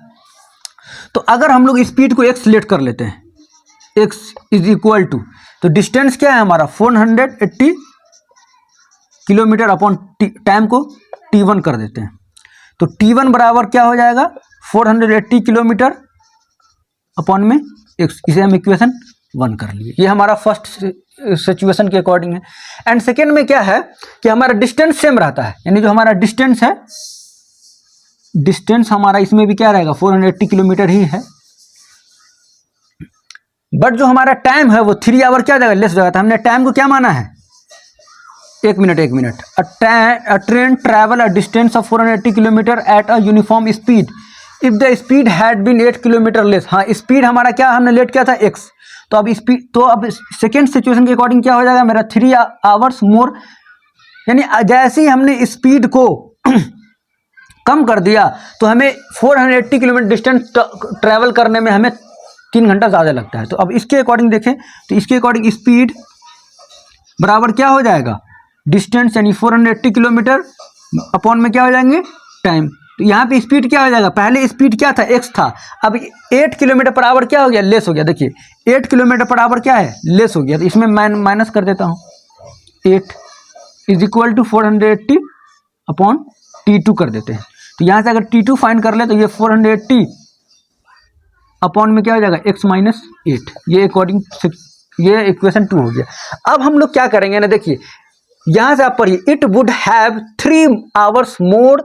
तो अगर हम लोग स्पीड को x लेट कर लेते हैं, x इज इक्वल टू, तो डिस्टेंस क्या है हमारा 480 किलोमीटर अपॉन टाइम को t1 कर देते हैं, तो t1 बराबर क्या हो जाएगा 480 किलोमीटर अपॉन में x, इसे हम इक्वेशन 1 कर लिए। ये हमारा फर्स्ट सिचुएशन के अकॉर्डिंग है। एंड सेकेंड में क्या है कि हमारा डिस्टेंस सेम रहता है, यानी जो हमारा डिस्टेंस है, डिस्टेंस हमारा इसमें भी क्या रहेगा 480 किलोमीटर ही है, बट जो हमारा टाइम है वो 3 आवर क्या जाएगा, लेस जाएगा। तो हमने टाइम को क्या माना है, 1 minute. A train travel a distance of 480 kilometre at a uniform speed if the speed had been 8 kilometre less. हाँ, स्पीड हमारा क्या हमने लेट किया था x, तो अब स्पीड, तो अब सेकेंड सिचुएशन के अकॉर्डिंग क्या हो जाएगा मेरा 3 आवर्स मोर, यानी जैसे ही हमने स्पीड को कम कर दिया तो हमें 480 किलोमीटर डिस्टेंस ट्रैवल करने में हमें 3 घंटा ज़्यादा लगता है। तो अब इसके अकॉर्डिंग देखें तो इसके अकॉर्डिंग स्पीड बराबर क्या हो जाएगा, डिस्टेंस यानी 480 किलोमीटर अपॉन में क्या हो जाएंगे टाइम। तो यहाँ पे स्पीड क्या हो जाएगा, पहले स्पीड क्या था x था, अब 8 किलोमीटर पर आवर क्या हो गया, लेस हो गया। देखिए 8 किलोमीटर पर आवर क्या है, लेस हो गया, तो इसमें मैं माइनस कर देता हूँ, 8 is equal to 480 upon T2 कर देते हैं। तो यहाँ से अगर T2 फाइंड कर ले तो ये 480 अपॉन में क्या हो जाएगा x माइनस 8, ये अकॉर्डिंग ये इक्वेशन 2 हो गया। अब हम लोग क्या करेंगे ना, देखिए यहाँ से आप पढ़िए, it would have 3 hours more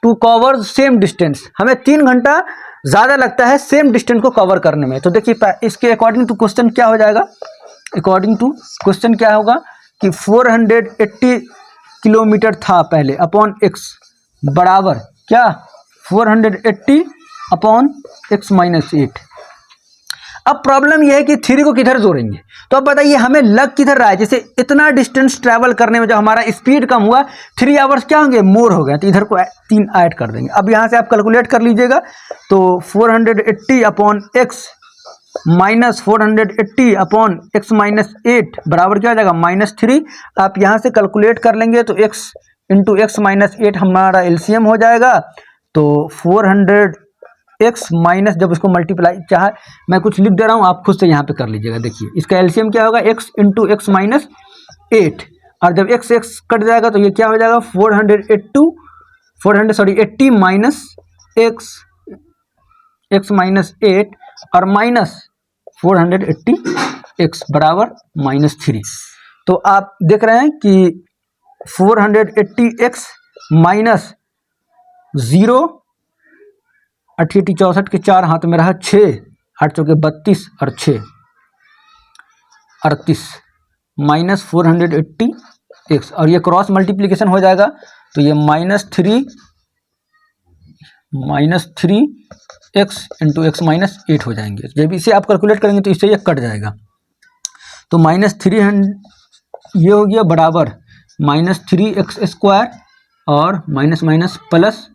to cover same distance, हमें 3 घंटा ज़्यादा लगता है सेम डिस्टेंस को कवर करने में। तो देखिए इसके अकॉर्डिंग टू क्वेश्चन क्या हो जाएगा, अकॉर्डिंग टू क्वेश्चन क्या होगा कि 480 किलोमीटर था पहले अपॉन x बराबर क्या 480 अपॉन x माइनस 8। अब प्रॉब्लम यह है कि 3 को किधर जोड़ेंगे, तो अब बताइए हमें लग किधर रहा है, जैसे इतना डिस्टेंस ट्रैवल करने में जो हमारा स्पीड कम हुआ 3 आवर्स क्या होंगे मोर हो गए, तो इधर को 3 ऐड कर देंगे। अब यहाँ से आप कैलकुलेट कर लीजिएगा, तो 480 upon x minus 480 upon x minus 8 बराबर क्या हो जाएगा -3। आप यहाँ से कैलकुलेट कर लेंगे तो x इंटू एक्स माइनस 8 हमारा एलसीएम हो जाएगा। तो 400x माइनस, जब उसको मल्टीप्लाई, चाहे मैं कुछ लिख दे रहा हूँ आप खुद से यहाँ पे कर लीजिएगा। देखिए इसका एलसीएम क्या होगा, x इंटू एक्स माइनस 8, और जब x कट जाएगा तो ये क्या हो जाएगा 480 माइनस x माइनस 8 और माइनस 480x बराबर -3। तो आप देख रहे हैं कि 480x माइनस 0, 88 64 के 4 हाथ में रहा 6, 8 चौके 32 और 6 38 माइनस 480x, और ये क्रॉस मल्टीप्लिकेशन हो जाएगा तो ये -3x इंटू एक्स माइनस 8 हो जाएंगे। जब इसे आप कैलकुलेट करेंगे तो इससे ये कट जाएगा, तो -3 ये हो गया बराबर -3x स्क्वायर और माइनस माइनस प्लस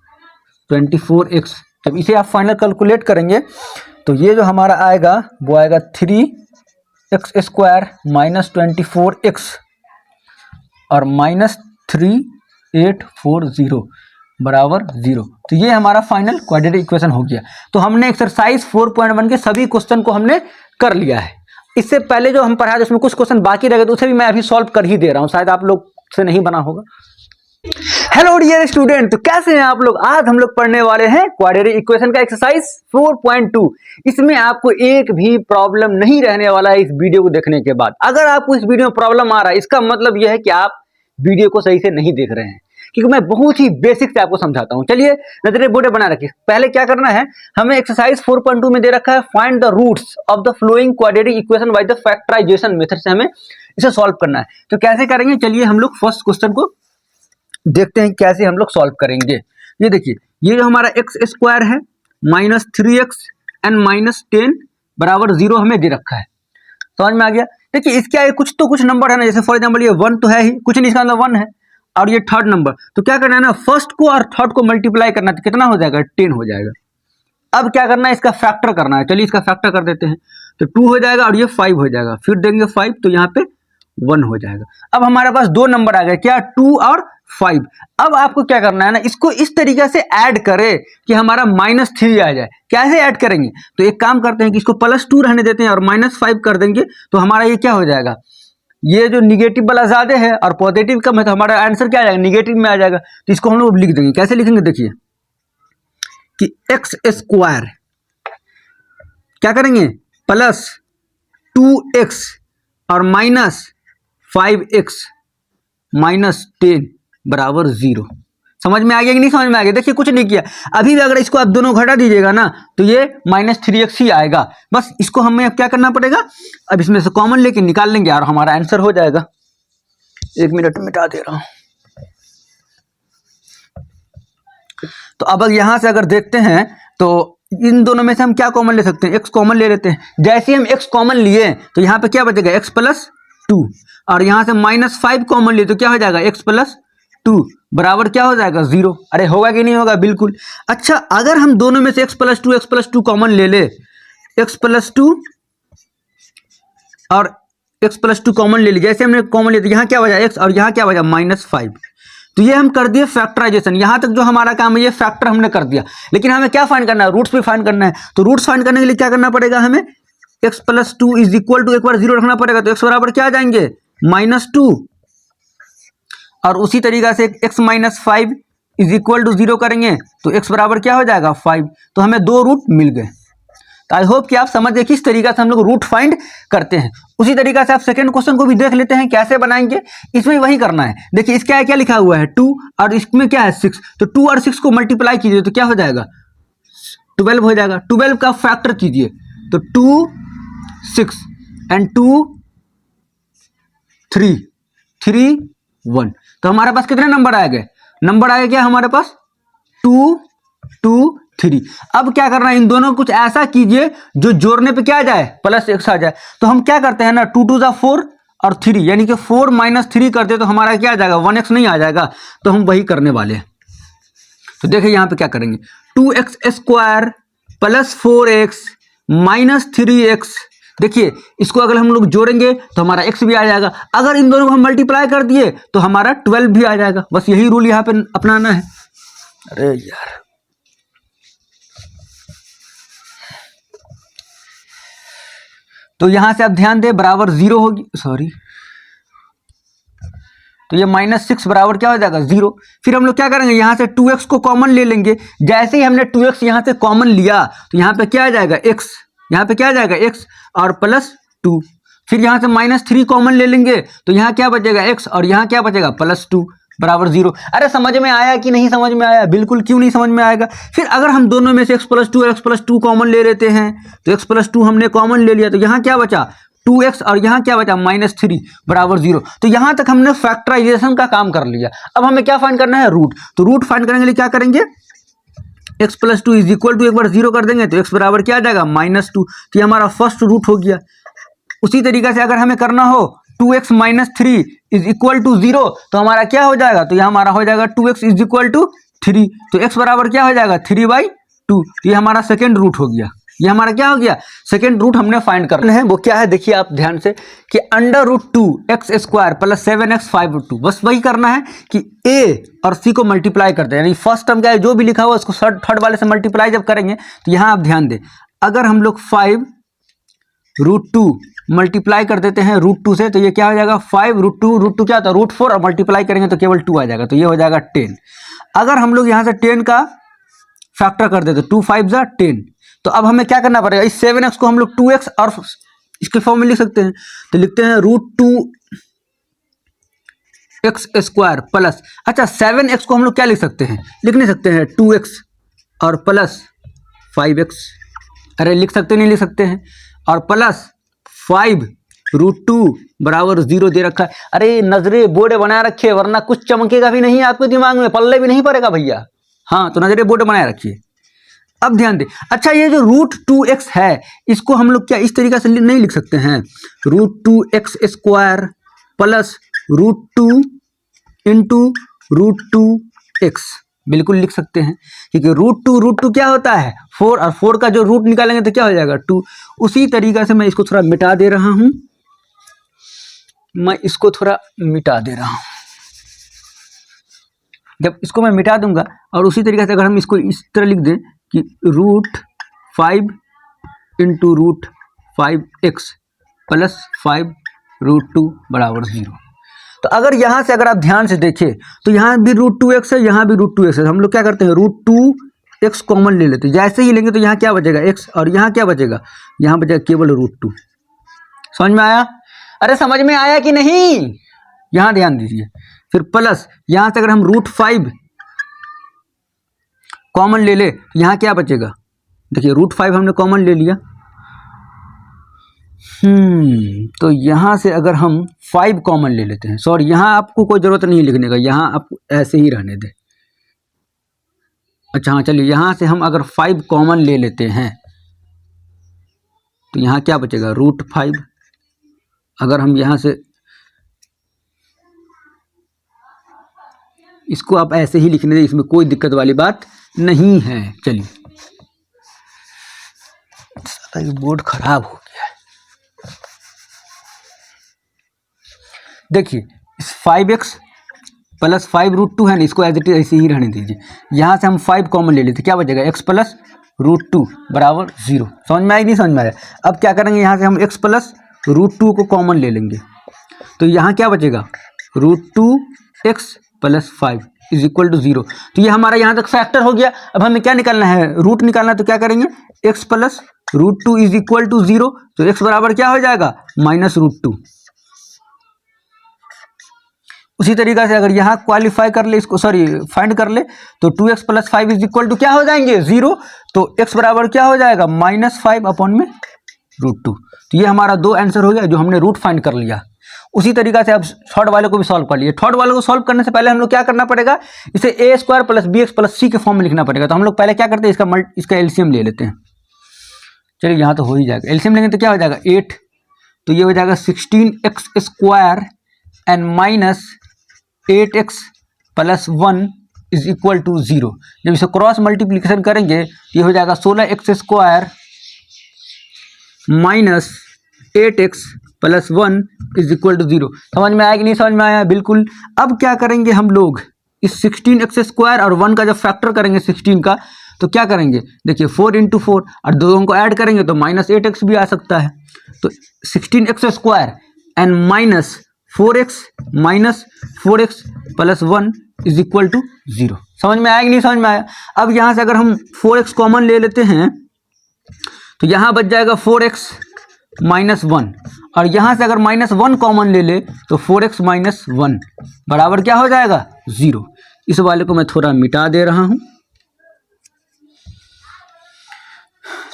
24x। जब इसे आप फाइनल कैलकुलेट करेंगे तो ये जो हमारा आएगा वो आएगा 3x स्क्वायर माइनस 24x और -3840 बराबर 0। तो ये हमारा फाइनल क्वाड्रेटिक इक्वेशन हो गया। तो हमने एक्सरसाइज 4.1 के सभी क्वेश्चन को हमने कर लिया है। इससे पहले जो हम पढ़ा उसमें कुछ क्वेश्चन बाकी रह गए तो उसे भी मैं अभी सॉल्व कर ही दे रहा हूँ, शायद आप लोग से नहीं बना होगा। हेलो डियर स्टूडेंट, तो कैसे हैं आप लोग। आज हम लोग पढ़ने वाले हैं क्वाड्रेटिक इक्वेशन का एक्सरसाइज 4.2। इसमें आपको एक भी प्रॉब्लम नहीं रहने वाला है इस वीडियो को देखने के बाद। अगर आपको इस वीडियो में प्रॉब्लम आ रहा है इसका मतलब यह है कि आप वीडियो को सही से नहीं देख रहे हैं, क्योंकि मैं बहुत ही बेसिक से आपको समझाता हूं। चलिए नजरें बोर्ड बना रखिए। पहले क्या करना है, हमें एक्सरसाइज 4.2 में दे रखा है find the roots of the following quadratic equation by the factorization method से हमें इसे सॉल्व करना है। तो कैसे करेंगे, चलिए हम लोग फर्स्ट क्वेश्चन को देखते हैं कैसे हम लोग सॉल्व करेंगे। ये देखिए ये जो हमारा एक्स स्क्वायर है माइनस 3x एंड माइनस 10 बराबर 0 हमें दे रखा है। समझ में आ गया। देखिए इसके आगे कुछ तो कुछ नंबर है ना, जैसे फॉर एग्जाम्पल ये 1 तो है ही, कुछ नहीं, इसका मतलब 1 है और ये थर्ड नंबर। तो क्या करना है ना, फर्स्ट को और थर्ड को मल्टीप्लाई करना है, तो कितना हो जाएगा 10 हो जाएगा। अब क्या करना है, इसका फैक्टर करना है। चलिए इसका फैक्टर कर देते हैं, तो 2 हो जाएगा और ये 5 हो जाएगा, फिर देंगे 5 तो यहाँ पे 1 हो जाएगा। अब हमारे पास दो नंबर आ गए, क्या 2 और 5। अब आपको क्या करना है ना, इसको इस तरीके से ऐड करें कि हमारा -3 आ जाए। कैसे ऐड करेंगे, तो एक काम करते हैं कि इसको +2 रहने देते हैं और -5 कर देंगे, तो हमारा ये क्या हो जाएगा, ये जो निगेटिव वाला ज्यादा है और पॉजिटिव कम है, तो हमारा आंसर क्या आ जाएगा, निगेटिव में आ जाएगा। तो इसको हम लोग लिख देंगे, कैसे लिखेंगे, देखिए कि एक्स स्क्वायर क्या करेंगे +2x और -5x -10 बराबर 0। समझ में आ गया कि नहीं समझ में आ गया। देखिए कुछ नहीं किया, अभी भी अगर इसको आप दोनों घटा दीजिएगा ना तो ये -3x ही आएगा। बस इसको हमें क्या करना पड़ेगा, अब इसमें से कॉमन लेके निकाल लेंगे और हमारा आंसर हो जाएगा। 1 मिनट मिटा दे रहा हूं। तो अब यहां से अगर देखते हैं तो इन दोनों में से हम क्या कॉमन ले सकते हैं, x कॉमन ले लेते हैं। जैसे हम x कॉमन लिए तो यहाँ पे क्या बचेगा, x +2 और यहाँ से -5 कॉमन लिए तो क्या हो जाएगा, x +2 बराबर क्या हो जाएगा 0। अरे होगा कि नहीं होगा, बिल्कुल। अच्छा अगर हम दोनों में से x +2 कॉमन ले ले, x +2 और x +2 कॉमन ले ली, जैसे हमने कॉमन लिया तो यहाँ क्या बचा x और यहाँ क्या बचा -5। तो ये हम कर दिए फैक्टराइजेशन। यहां तक जो हमारा काम है ये फैक्टर हमने कर दिया, लेकिन हमें क्या फाइंड करना है, रूट्स भी फाइंड करना है। तो रूट्स फाइंड करने के लिए क्या करना पड़ेगा, हमें x +2 = एक बार 0 रखना पड़ेगा, तो x बराबर क्या आ जाएंगे -2 और उसी तरीका से x -5 = 0 करेंगे तो x बराबर क्या हो जाएगा 5। तो हमें दो रूट मिल गए। तो आई होप कि आप समझ गए किस तरीका से हम लोग रूट फाइंड करते हैं। उसी तरीका से आप सेकंड क्वेश्चन को भी देख लेते हैं कैसे बनाएंगे। इसमें वही करना है। देखिए इसका क्या लिखा हुआ है 2 और इसमें क्या है 6। तो 2 और 6 को मल्टीप्लाई कीजिए तो क्या हो जाएगा 12 हो जाएगा। 12 का फैक्टर कीजिए तो 2 6 एंड 2 3 3 1। तो हमारे पास कितने नंबर आ गए, नंबर आ गया क्या हमारे पास 2 2 3। अब क्या करना है, इन दोनों को कुछ ऐसा कीजिए जो जोड़ने पे क्या आ जाए +x आ जाए। तो हम क्या करते हैं ना 2 2 4 और 3 यानी कि 4 - 3 करते तो हमारा क्या आ जाएगा 1x नहीं आ जाएगा। तो हम वही करने वाले हैं। तो देखिए यहां पे क्या करेंगे 2x² + 4x -3x। देखिए इसको अगर हम लोग जोड़ेंगे तो हमारा x भी आ जाएगा। अगर इन दोनों को हम मल्टीप्लाई कर दिए तो हमारा 12 भी आ जाएगा। बस यही रूल यहाँ पे अपनाना है। अरे यार तो यहां से आप ध्यान दें बराबर 0 होगी, सॉरी, तो ये -6 बराबर क्या हो जाएगा 0। फिर हम लोग क्या करेंगे यहां से 2x को कॉमन ले लेंगे। जैसे ही हमने 2x यहां से कॉमन लिया तो यहां पे क्या आ जाएगा x, यहां पे क्या आ जाएगा x और +2। फिर यहां से -3 कॉमन ले लेंगे तो यहां क्या बचेगा x और यहां क्या बचेगा +2 बराबर 0। अरे समझ में आया कि नहीं समझ में आया, बिल्कुल क्यों नहीं समझ में आएगा। फिर अगर हम दोनों में से x +2 और x +2 कॉमन ले लेते हैं तो x +2 हमने कॉमन ले लिया तो यहाँ क्या बचा 2x और यहाँ क्या बचा -3 बराबर 0। तो यहाँ तक हमने फैक्टराइजेशन का काम कर लिया। अब हमें क्या फाइंड करना है रूट। तो रूट फाइंड करने के लिए क्या करेंगे x +2 = एक बार 0 कर देंगे तो x बराबर क्या आ जाएगा -2। तो ये हमारा फर्स्ट रूट हो गया। उसी तरीके से अगर हमें करना हो 2x - 3 = 0 तो हमारा क्या हो जाएगा, तो यह हमारा हो जाएगा 2x = 3। तो x बराबर क्या हो जाएगा 3/2। तो ये हमारा सेकेंड रूट हो गया। ये हमारा क्या हो गया सेकेंड रूट हमने फाइंड करना है। वो क्या है देखिए आप ध्यान से कि √2x² + 7x 5√2। बस वही करना है कि a और c को मल्टीप्लाई करते हैं, यानी फर्स्ट टर्म क्या है जो भी लिखा हुआ उसको थर्ड वाले से मल्टीप्लाई जब करेंगे तो यहाँ आप ध्यान दें अगर हम लोग 5√2 मल्टीप्लाई कर देते हैं √2 से तो ये क्या हो जाएगा 5√2 क्या होता है √4 और मल्टीप्लाई करेंगे तो केवल 2 आ जाएगा। तो ये हो जाएगा 10। अगर हम लोग यहाँ से 10 का फैक्टर कर देते 2 5 = 10। तो अब हमें क्या करना पड़ेगा, इस 7x को हम लोग 2x और इसके फॉर्म में लिख सकते हैं। तो लिखते हैं √2x² प्लस, अच्छा 7x को हम लोग क्या लिख सकते हैं, लिख नहीं सकते हैं 2x और प्लस 5x। अरे लिख सकते नहीं लिख सकते हैं, और प्लस 5√2 बराबर 0 दे रखा है। अरे नजरे बोर्ड बना रखे वरना कुछ चमकेगा भी नहीं आपके दिमाग में, पल्ले भी नहीं पड़ेगा भैया। हाँ, तो नजरिए बोर्ड बनाए रखिए। अब ध्यान दें, अच्छा ये जो √2x है इसको हम लोग क्या इस तरीके से नहीं लिख सकते हैं, √2x² प्लस √2 इंटू √2x, बिल्कुल लिख सकते हैं, क्योंकि √2 क्या होता है 4, और 4 का जो रूट निकालेंगे तो क्या हो जाएगा 2। उसी तरीके से मैं इसको थोड़ा मिटा दे रहा हूं, मैं इसको थोड़ा मिटा दे रहा हूं। जब इसको मैं मिटा दूंगा और उसी तरीके से अगर हम इसको इस तरह लिख दें कि √5 इंटू √5x प्लस 5 √2 बराबर 0। तो अगर यहाँ से अगर आप ध्यान से देखें तो यहाँ भी √2x है, यहाँ भी √2x है। हम लोग क्या करते हैं √2x कॉमन ले लेते हैं। जैसे ही लेंगे तो यहाँ क्या बचेगा x, और यहाँ क्या बचेगा, यहाँ बचेगा केवल √2। समझ में आया? अरे समझ में आया कि नहीं? यहाँ ध्यान दीजिए। फिर प्लस यहाँ से अगर हम √5 कॉमन ले ले तो यहाँ क्या बचेगा, देखिए √5 हमने कॉमन ले लिया। तो यहाँ से अगर हम 5 कॉमन ले लेते हैं, सॉरी यहाँ आपको कोई ज़रूरत नहीं लिखने का, यहाँ आपको ऐसे ही रहने दे। अच्छा हाँ चलिए, यहाँ से हम अगर 5 कॉमन ले लेते हैं तो यहाँ क्या बचेगा √5। अगर हम यहाँ से इसको आप ऐसे ही लिखने दें, इसमें कोई दिक्कत वाली बात नहीं है। चलिए, साला ये बोर्ड खराब हो गया है। देखिए इस 5x प्लस 5 √2 है ना, इसको एज इट इज ऐसे ही रहने दीजिए। यहाँ से हम 5 कॉमन ले लेते, क्या बचेगा x प्लस √2 बराबर 0। समझ में आया नहीं समझ में आया? अब क्या करेंगे, यहाँ से हम x प्लस √2 को कॉमन ले लेंगे, तो यहाँ क्या बचेगा √2x plus 5 is equal to 0। तो ये हमारा यहाँ तक फैक्टर हो गया। अब हमें क्या निकालना है, रूट निकालना है, तो क्या करेंगे x plus √2 is equal to 0। तो x बराबर क्या हो जाएगा -√2। उसी तरीके से अगर यहाँ क्वालिफाई कर ले इसको, सॉरी फाइंड कर ले, तो 2x plus 5 is equal to क्या हो जाएंगे 0। तो x बराबर क्या हो जाएगा -5 अपॉन में √2। तो ये हमारा 2 आंसर हो गया जो हमने रूट फाइंड कर लिया। उसी तरीके से अब थर्ड वाले को भी सॉल्व कर लिए। थर्ड वाले को सॉल्व करने से पहले हम लोग क्या करना पड़ेगा, इसे a² plus bx plus c के फॉर्म में लिखना पड़ेगा। तो हम लोग पहले क्या करते हैं, इसका एलसीएम ले लेते हैं। चलिए यहाँ तो हो ही जाएगा, एलसीएम लेंगे तो क्या हो जाएगा 8, तो ये हो जाएगा 16x² and minus 8x plus 1 is equal to 0। जब इसे क्रॉस मल्टीप्लीकेशन करेंगे तो ये हो जाएगा 16x² minus 8x plus 1 is equal to 0। समझ में आया कि नहीं समझ में आया? बिल्कुल। अब क्या करेंगे हम लोग, इस 16x² और 1 का जब फैक्टर करेंगे 16 का, तो क्या करेंगे, देखिए 4 × 4 और दोनों को ऐड करेंगे तो -8x भी आ सकता है। तो 16x² and minus 4x minus 4x plus 1 is equal to 0। समझ में आया कि नहीं समझ में आया? अब यहाँ से अगर हम 4x कॉमन ले लेते हैं तो यहाँ बच जाएगा 4x माइनस 1, और यहाँ से अगर -1 कॉमन ले ले तो 4x माइनस 1 बराबर क्या हो जाएगा 0। इस वाले को मैं थोड़ा मिटा दे रहा हूँ,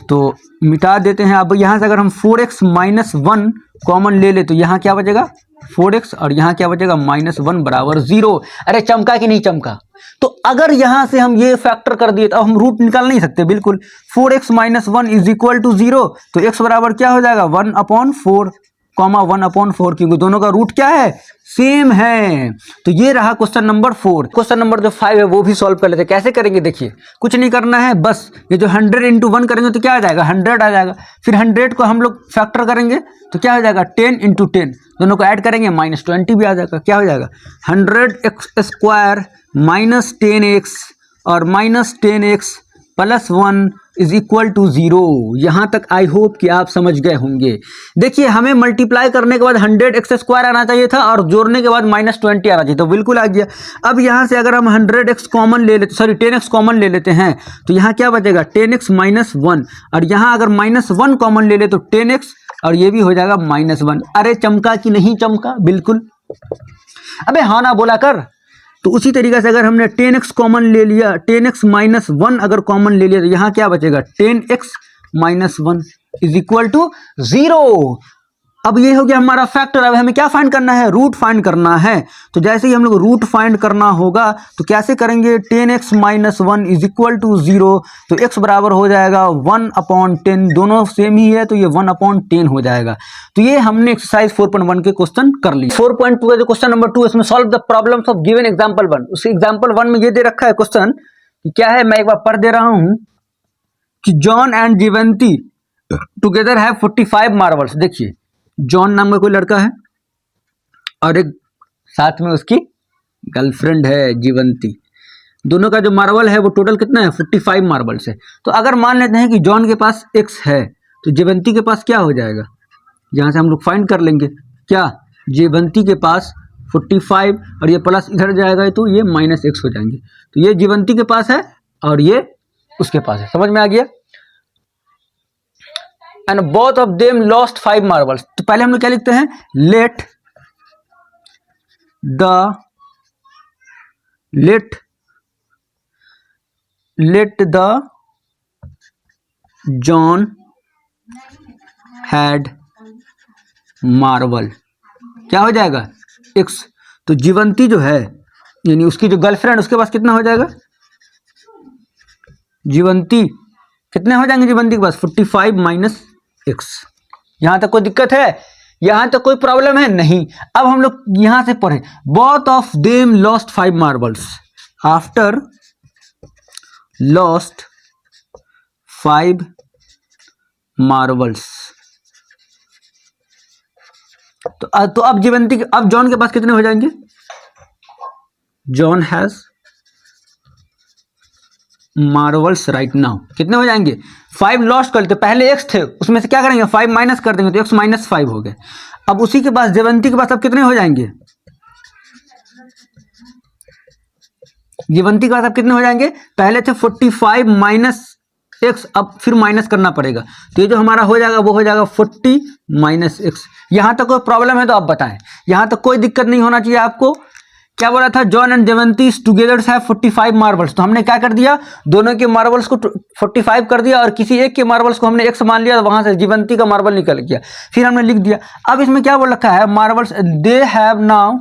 तो मिटा देते हैं। अब यहाँ से अगर हम 4x माइनस 1 कॉमन ले ले तो यहाँ क्या बचेगा 4x, और यहाँ क्या बचेगा -1 बराबर 0। अरे चमका कि नहीं चमका? तो अगर यहाँ से हम ये फैक्टर कर दिए तो अब हम रूट निकाल नहीं सकते, बिल्कुल। 4x minus 1 is equal to 0, तो x बराबर क्या हो जाएगा 1/4, 1/4, क्योंकि दोनों का रूट क्या है सेम है। तो ये रहा क्वेश्चन नंबर 4। क्वेश्चन नंबर जो 5 है वो भी सॉल्व कर लेते हैं। कैसे करेंगे, देखिए कुछ नहीं करना है, बस ये जो 100 × 1 करेंगे तो क्या आ जाएगा 100 आ जाएगा। फिर 100 को हम लोग फैक्टर करेंगे तो क्या हो जाएगा 10 × 10, दोनों को ऐड करेंगे -20 भी आ जाएगा। क्या हो जाएगा 100x² माइनस 10x और minus 10x plus 1 is equal to 0। यहाँ तक आई होप कि आप समझ गए होंगे। देखिए हमें मल्टीप्लाई करने के बाद 100x² आना चाहिए था और जोड़ने के बाद -20 आना चाहिए, तो बिल्कुल आ गया। अब यहाँ से अगर हम 100x कॉमन ले लेते, सॉरी 10x कॉमन ले लेते हैं तो यहाँ क्या बचेगा 10x माइनस 1, और यहाँ अगर -1 कॉमन ले ले तो 10x, और ये भी हो जाएगा -1। अरे चमका कि नहीं चमका? बिल्कुल। अबे हाँ ना बोला कर। तो उसी तरीके से अगर हमने 10x कॉमन ले लिया, 10x माइनस 1 अगर कॉमन ले लिया तो यहाँ क्या बचेगा 10x minus 1 is equal to 0। अब ये हो गया हमारा फैक्टर। अब हमें क्या फाइंड करना है, रूट फाइंड करना है। तो जैसे ही हम लोग रूट फाइंड करना होगा तो कैसे करेंगे, 10x minus 1 is equal to 0। तो x बराबर हो जाएगा 1/10, दोनों सेम ही है तो ये 1/10 हो जाएगा। तो ये हमने एक्सरसाइज 4.1 के क्वेश्चन कर लिए। 4.2 का जो क्वेश्चन नंबर 2 इसमें solve the problems of given example 1। उस एग्जाम्पल 1 में ये दे रखा है क्वेश्चन कि क्या है, मैं एक बार पढ़ दे रहा हूं कि John and Jeevanti together have 45 marbles. देखिए जॉन नाम का कोई लड़का है और एक साथ में उसकी गर्लफ्रेंड है जीवंती। दोनों का जो मार्बल है वो टोटल कितना है, 45 मार्बल्स है। तो अगर मान लेते हैं कि जॉन के पास x है तो जीवंती के पास क्या हो जाएगा, यहाँ से हम लोग फाइंड कर लेंगे क्या, जीवंती के पास 45 और ये प्लस इधर जाएगा तो ये माइनस x हो जाएंगे। तो ये जीवंती के पास है और ये उसके पास है। समझ में आ गया। And both of them lost 5 marbles. तो पहले हम लोग क्या लिखते हैं, let the John had marble, क्या हो जाएगा x। तो जीवंती जो है यानी उसकी जो गर्लफ्रेंड उसके पास कितना हो जाएगा, जीवंती कितने हो जाएंगे, जीवंती के पास 45 माइनस x। यहां तक कोई दिक्कत है, यहां तक कोई प्रॉब्लम है नहीं। अब हम लोग यहां से पढ़े, both of them lost 5 marbles, after lost 5 marbles. तो अब जीवंती अब जॉन के पास कितने हो जाएंगे, John has marbles right now, कितने हो जाएंगे 5 लॉस्ट कर लेते, पहले x थे उसमें से क्या करेंगे 5 माइनस कर देंगे तो x माइनस 5 हो गए। अब उसी के पास जीवंती के पास अब कितने हो जाएंगे, जीवंती के पास अब कितने हो जाएंगे, पहले थे 45 माइनस x, अब फिर माइनस करना पड़ेगा। तो ये जो हमारा हो जाएगा वो हो जाएगा 40 माइनस x। यहां तक कोई प्रॉब्लम है तो आप बताएं, यहां तक कोई दिक्कत नहीं होना चाहिए आपको। क्या बोला था, John and Jeevanti together have 45 marbles. तो हमने क्या कर दिया, दोनों के मार्बल्स को 45 कर दिया और किसी एक के मार्बल्स को हमने x मान लिया, वहां से जीवंती का मार्बल निकल गया, फिर हमने लिख दिया। अब इसमें क्या बोल रखा है, marbles they have now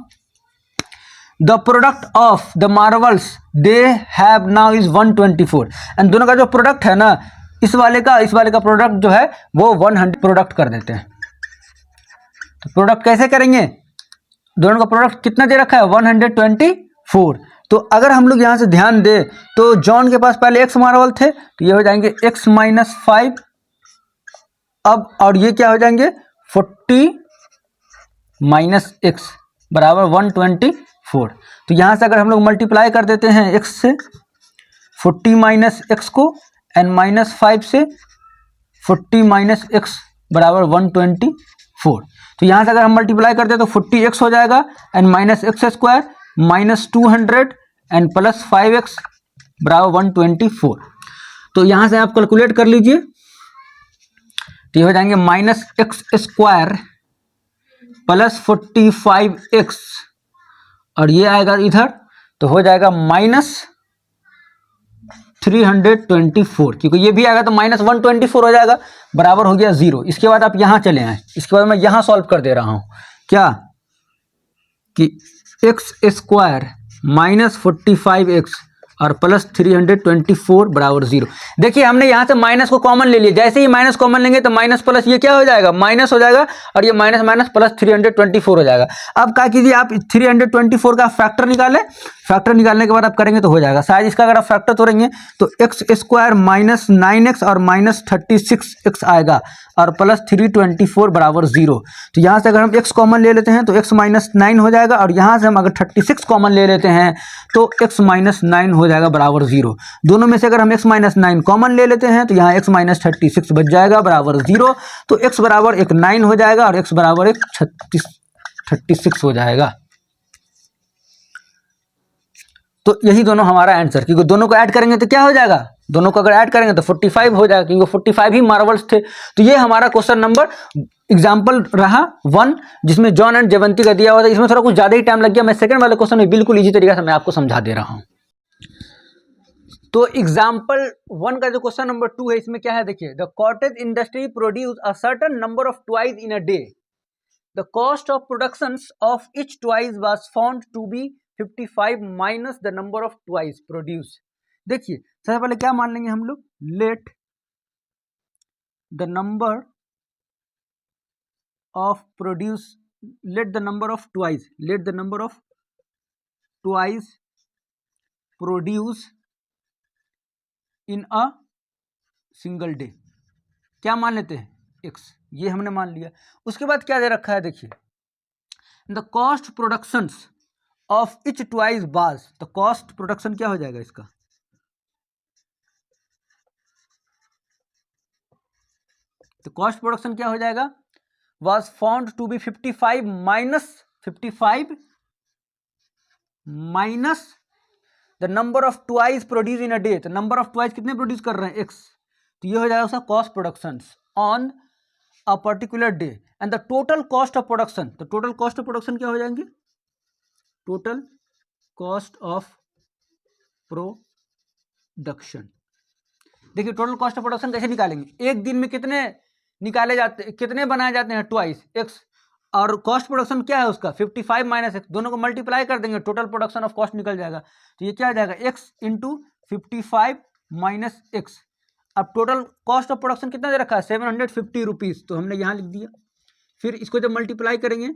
the product of the marbles they have now is 124। And दोनों का जो प्रोडक्ट है ना, इस वाले का प्रोडक्ट जो है वो 100 प्रोडक्ट कर देते हैं। तो प्रोडक्ट कैसे करेंगे, दोनों का प्रोडक्ट कितना दे रखा है 124। तो अगर हम लोग यहां से ध्यान दें तो जॉन के पास पहले x मार्बल थे तो ये हो जाएंगे x माइनस 5, अब और ये क्या हो जाएंगे 40 माइनस x बराबर 124। तो यहां से अगर हम लोग मल्टीप्लाई कर देते हैं x से 40 माइनस x को एंड माइनस 5 से 40 माइनस x बराबर 124। तो यहां से अगर हम मल्टीप्लाई करते हैं तो 40x हो जाएगा and minus x square minus 200 and plus 5x बराबर 124। तो यहां से आप कैलकुलेट कर लीजिए, तो ये हो जाएंगे minus x square plus 45x और ये आएगा इधर तो हो जाएगा माइनस 324, क्योंकि ये भी आएगा तो माइनस 124 हो जाएगा, बराबर हो गया 0। इसके बाद आप यहां चले आए, इसके बाद मैं यहां सॉल्व कर दे रहा हूं क्या कि एक्स स्क्वायर माइनस 45x और प्लस 324 बराबर 0। देखिए हमने यहां से माइनस को कॉमन ले लिया, जैसे ही माइनस कॉमन लेंगे तो माइनस प्लस ये क्या हो जाएगा, माइनस हो जाएगा और ये माइनस माइनस प्लस 324 हो जाएगा। अब क्या कीजिए, आप 324 का फैक्टर निकालें, फैक्टर निकालने के बाद आप करेंगे तो हो जाएगा। शायद इसका अगर आप फैक्टर तोड़ेंगे तो एक्स स्क्वायर माइनस 9x और माइनस 36x आएगा और प्लस 324 बराबर 0। तो यहाँ से अगर हम x कॉमन ले लेते हैं तो x माइनस 9 हो जाएगा और यहाँ से हम अगर 36 कॉमन ले लेते हैं तो x माइनस 9 हो जाएगा बराबर 0। दोनों में से अगर हम x माइनस 9 कॉमन ले लेते हैं तो यहाँ x माइनस 36 बच जाएगा बराबर 0। तो x बराबर एक 9 हो जाएगा और x बराबर एक 36 हो जाएगा। तो यही दोनों हमारा आंसर, क्योंकि दोनों को ऐड करेंगे तो क्या हो जाएगा, दोनों को अगर ऐड करेंगे तो 45 हो जाएगा, क्योंकि 45 ही मार्बल्स थे। तो ये हमारा क्वेश्चन नंबर एग्जाम्पल रहा 1, जिसमें जॉन एंड जेवंती का दिया हुआ था। इसमें थोड़ा कुछ ज्यादा ही टाइम लग गया, मैं सेकंड वाले क्वेश्चन में बिल्कुल इजी तरीके से मैं आपको समझा दे रहा हूं। तो एग्जाम्पल 1 का जो क्वेश्चन नंबर 2 है, इसमें क्या है देखिए, the cottage industry produce a certain number of toys in a day the cost of productions of each twice was found to be 55 minus the number of twice produce. देखिए सबसे पहले क्या मान लेंगे हम लोग, let the number of produce, let the number of twice produce in a single day, क्या मान लेते हैं x, ये हमने मान लिया। उसके बाद क्या दे रखा है, देखिए the cost productions of each twice बाज, तो कॉस्ट प्रोडक्शन क्या हो जाएगा इसका, तो कॉस्ट प्रोडक्शन क्या हो जाएगा, was found to be 55 minus the number of twice produced in a day, तो नंबर ऑफ ट्वाइस कितने प्रोड्यूस कर रहे हैं x, तो ये हो जाएगा उसका cost production on a particular day. And the total cost of production, तो टोटल कॉस्ट ऑफ प्रोडक्शन क्या हो जाएंगे, टोटल कॉस्ट ऑफ प्रोडक्शन। देखिए टोटल कॉस्ट ऑफ प्रोडक्शन कैसे निकालेंगे, एक दिन में कितने निकाले जाते, कितने बनाए जाते हैं ट्वाइस एक्स, और कॉस्ट प्रोडक्शन क्या है उसका 55 माइनस एक्स, दोनों को मल्टीप्लाई कर देंगे, टोटल प्रोडक्शन ऑफ कॉस्ट निकल जाएगा। तो ये क्या आ जाएगा एक्स इंटू 55 माइनस एक्स। अब टोटल कॉस्ट ऑफ प्रोडक्शन कितना दे रखा है 750 रुपीज़, तो हमने यहाँ लिख दिया। फिर इसको जब मल्टीप्लाई करेंगे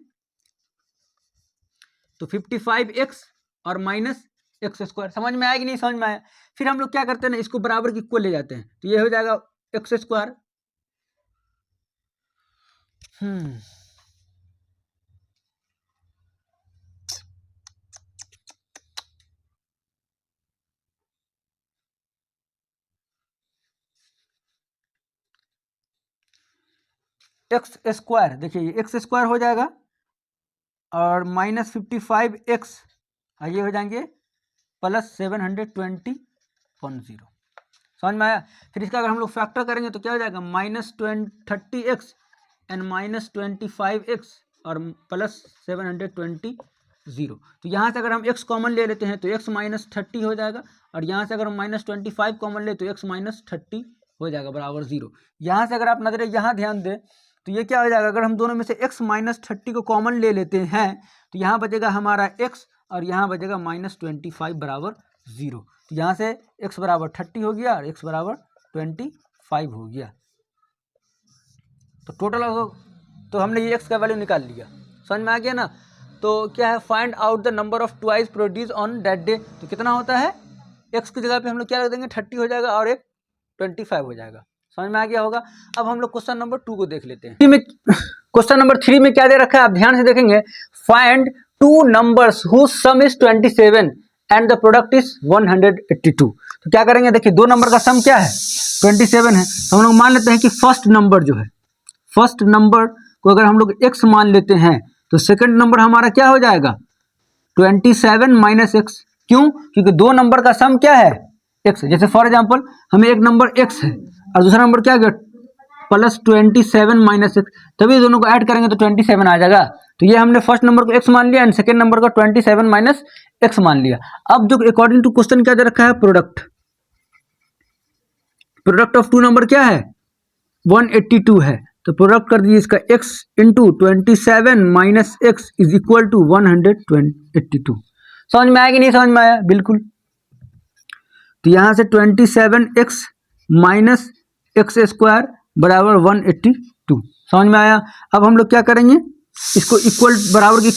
तो 55x और माइनस एक्स स्क्वायर, समझ में आएगी नहीं, समझ में आया। फिर हम लोग क्या करते हैं ना, इसको बराबर की इक्वल ले जाते हैं, तो ये हो जाएगा एक्स स्क्वायर एक्स स्क्वायर, देखिए एक्स स्क्वायर हो जाएगा और माइनस 55x, और ये हो जाएंगे प्लस 720, समझ में आया। फिर इसका अगर हम लोग फैक्टर करेंगे तो क्या हो जाएगा minus 30x and minus 25x और प्लस 720। तो यहाँ से अगर हम x कॉमन ले लेते हैं तो x माइनस 30 हो जाएगा, और यहाँ से अगर हम माइनस 25 कॉमन ले तो x माइनस 30 हो जाएगा बराबर 0। यहाँ से अगर आप नजरें यहाँ ध्यान दें तो ये क्या हो जाएगा, अगर हम दोनों में से x माइनस 30 को कॉमन ले लेते हैं तो यहाँ बचेगा हमारा x और यहाँ बचेगा माइनस 25 बराबर 0। तो यहाँ से x बराबर 30 हो गया और x बराबर 25 हो गया। तो टोटल तो हमने ये x का वैल्यू निकाल लिया, समझ में आ गया ना। तो क्या है, find out the number of twice produce on that day, तो कितना होता है x की जगह पे हम लोग क्या रख देंगे 30 हो जाएगा और एक 25 हो जाएगा, समझ में आ गया होगा। अब हम लोग क्वेश्चन नंबर 2 को देख लेते हैं। क्वेश्चन नंबर 3 में क्या दे रखा है आप ध्यान से देखेंगे, find two numbers whose sum is 27 and the product is 182। तो क्या करेंगे, देखिए दो नंबर का सम क्या है 27 है, तो हम लोग मान लेते हैं कि फर्स्ट नंबर जो है, फर्स्ट नंबर को अगर हम लोग x मान लेते हैं तो सेकंड नंबर हमारा क्या हो जाएगा 27 माइनस एक्स। क्यों, क्योंकि दो नंबर का सम क्या है x। जैसे फॉर एग्जांपल हमें एक नंबर x है और दूसरा नंबर क्या गया प्लस 27 माइनस एक्स, तभी दोनों को ऐड करेंगे तो 27 आ जाएगा। तो ये हमने फर्स्ट नंबर को x मान लिया एंड सेकंड नंबर को 27 माइनस एक्स मान लिया। अब जो अकॉर्डिंग टू क्वेश्चन क्या दे रखा है, प्रोडक्ट ऑफ टू नंबर क्या है 182 है, तो प्रोडक्ट कर दीजिए इसका x into 27 minus x is equal to 182। समझ में आएगी नहीं, समझ में आया बिल्कुल। तो यहां से 27x माइनस एक्स स्क्वायर बराबर 182, समझ में आया। अब हम लोग क्या करेंगे, इसको इक्वल बराबर की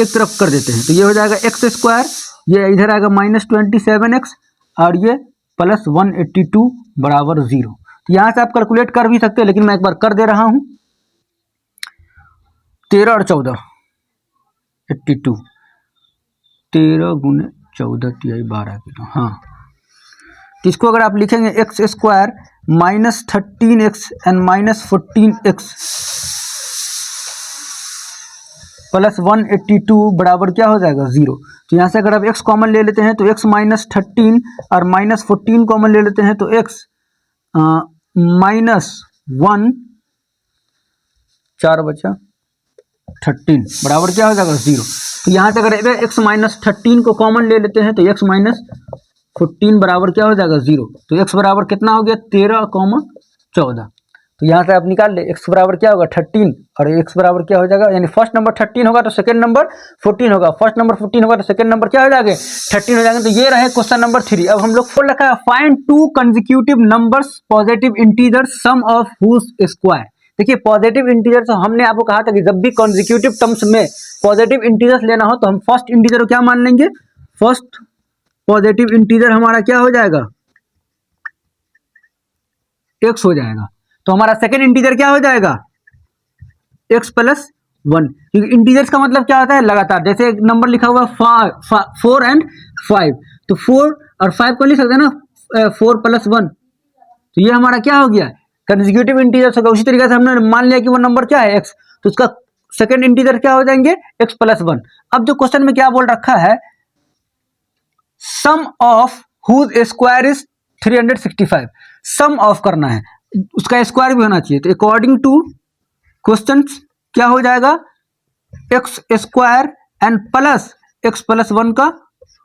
एक तरफ कर देते हैं, तो ये हो जाएगा एक्स स्क्वायर, ये इधर आएगा माइनस 27x और ये प्लस 182 बराबर 0। तो यहाँ से आप कैलकुलेट कर भी सकते हैं, लेकिन मैं एक बार कर दे रहा हूँ। 13 और 14 82, 13 गुने 14 तिहाई 12 किलो, हाँ। तो इसको अगर आप लिखेंगे x square minus 13x and minus 14x plus 182 बराबर क्या हो जाएगा 0। तो यहाँ से अगर आप x कॉमन ले लेते हैं तो x माइनस 13 और माइनस 14 कॉमन ले लेते हैं तो x माइनस 1 4 बचा 13 बराबर क्या हो जाएगा 0। तो यहाँ से अगर x माइनस 13 को कॉमन ले लेते हैं तो x माइनस 14 बराबर क्या हो जाएगा 0। तो x बराबर कितना हो गया 13, 14। तो यहाँ से आप निकाल ले, x बराबर क्या होगा 13 और x बराबर क्या हो जाएगा, यानी फर्स्ट नंबर 13 होगा तो सेकंड नंबर 14 होगा, फर्स्ट नंबर 14 होगा तो सेकंड नंबर क्या हो जाएगा 13 हो जाएगा। तो ये रहे क्वेश्चन नंबर 3। अब हम लोग को रखा है find two consecutive numbers positive integer sum of whose square. देखिए पॉजिटिव इंटीजर से हमने आपको कहा था कि जब भी कंसेक्यूटिव टर्म्स में पॉजिटिव इंटीजर्स लेना हो तो हम फर्स्ट इंटीजर को क्या मान लेंगे, फर्स्ट पॉजिटिव इंटीजर हमारा क्या हो जाएगा x हो जाएगा। तो हमारा सेकेंड इंटीजर क्या हो जाएगा x प्लस 1, क्योंकि इंटीजर्स का मतलब क्या होता है लगातार। जैसे एक नंबर लिखा हुआ 4 एंड 5, तो 4 और 5 को लिख सकते हैं ना 4 प्लस 1, तो ये हमारा क्या हो गया कंसेक्यूटिव इंटीजर्स होगा। उसी तरीके से हमने मान लिया कि वो नंबर क्या है x, तो उसका सेकेंड इंटीजर क्या हो जाएंगे x प्लस 1। अब जो क्वेश्चन में क्या बोल रखा है sum of whose square is 365, sum of करना है, उसका स्क्वायर भी होना चाहिए। तो अकॉर्डिंग टू क्वेश्चन क्या हो जाएगा x square and plus x plus 1 का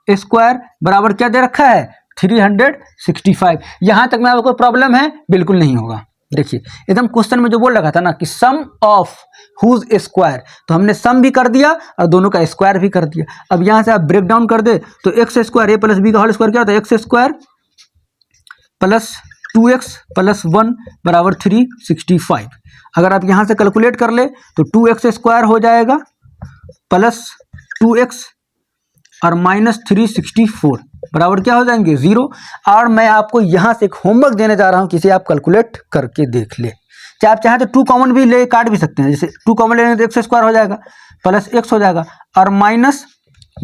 स्क्वायर बराबर क्या दे रखा है 365। यहां तक में आपको कोई प्रॉब्लम है बिल्कुल नहीं होगा। देखिए एकदम क्वेश्चन में जो बोल रखा था ना कि सम ऑफ हुज स्क्वायर, तो हमने सम भी कर दिया और दोनों का स्क्वायर भी कर दिया। अब यहां से आप ब्रेक डाउन कर दे तो एक्स स्क्वायर ए प्लस बी का होल स्क्वायर क्या होता है x square plus 2x plus 1 बराबर 365। अगर आप यहां से कैलकुलेट कर ले तो 2x स्क्वायर हो जाएगा प्लस 2x और माइनस 364 बराबर क्या हो जाएंगे 0। और मैं आपको यहां से एक होमवर्क देने जा रहा हूं, किसी आप कैलकुलेट करके देख ले। चाहे आप चाहें तो 2 कॉमन भी ले काट भी सकते हैं, जैसे 2 कॉमन लेने तो एक्स स्क्वायर हो जाएगा प्लस x हो जाएगा और माइनस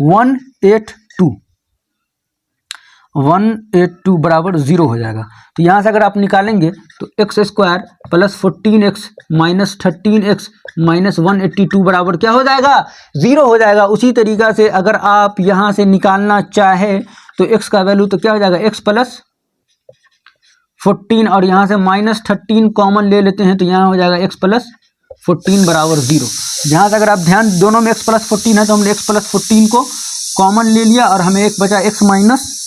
182 बराबर 0 हो जाएगा। तो यहाँ से अगर आप निकालेंगे तो x square plus 14x minus 13x minus 182 बराबर क्या हो जाएगा 0 हो जाएगा। उसी तरीका से अगर आप यहाँ से निकालना चाहे तो x का वैल्यू तो क्या हो जाएगा x प्लस 14 और यहाँ से माइनस 13 कॉमन ले लेते हैं तो यहाँ हो जाएगा x प्लस 14 बराबर 0। यहाँ से अगर आप ध्यान दोनों में x प्लस 14 है तो हमने x प्लस 14 को कॉमन ले लिया और हमें एक बचा x माइनस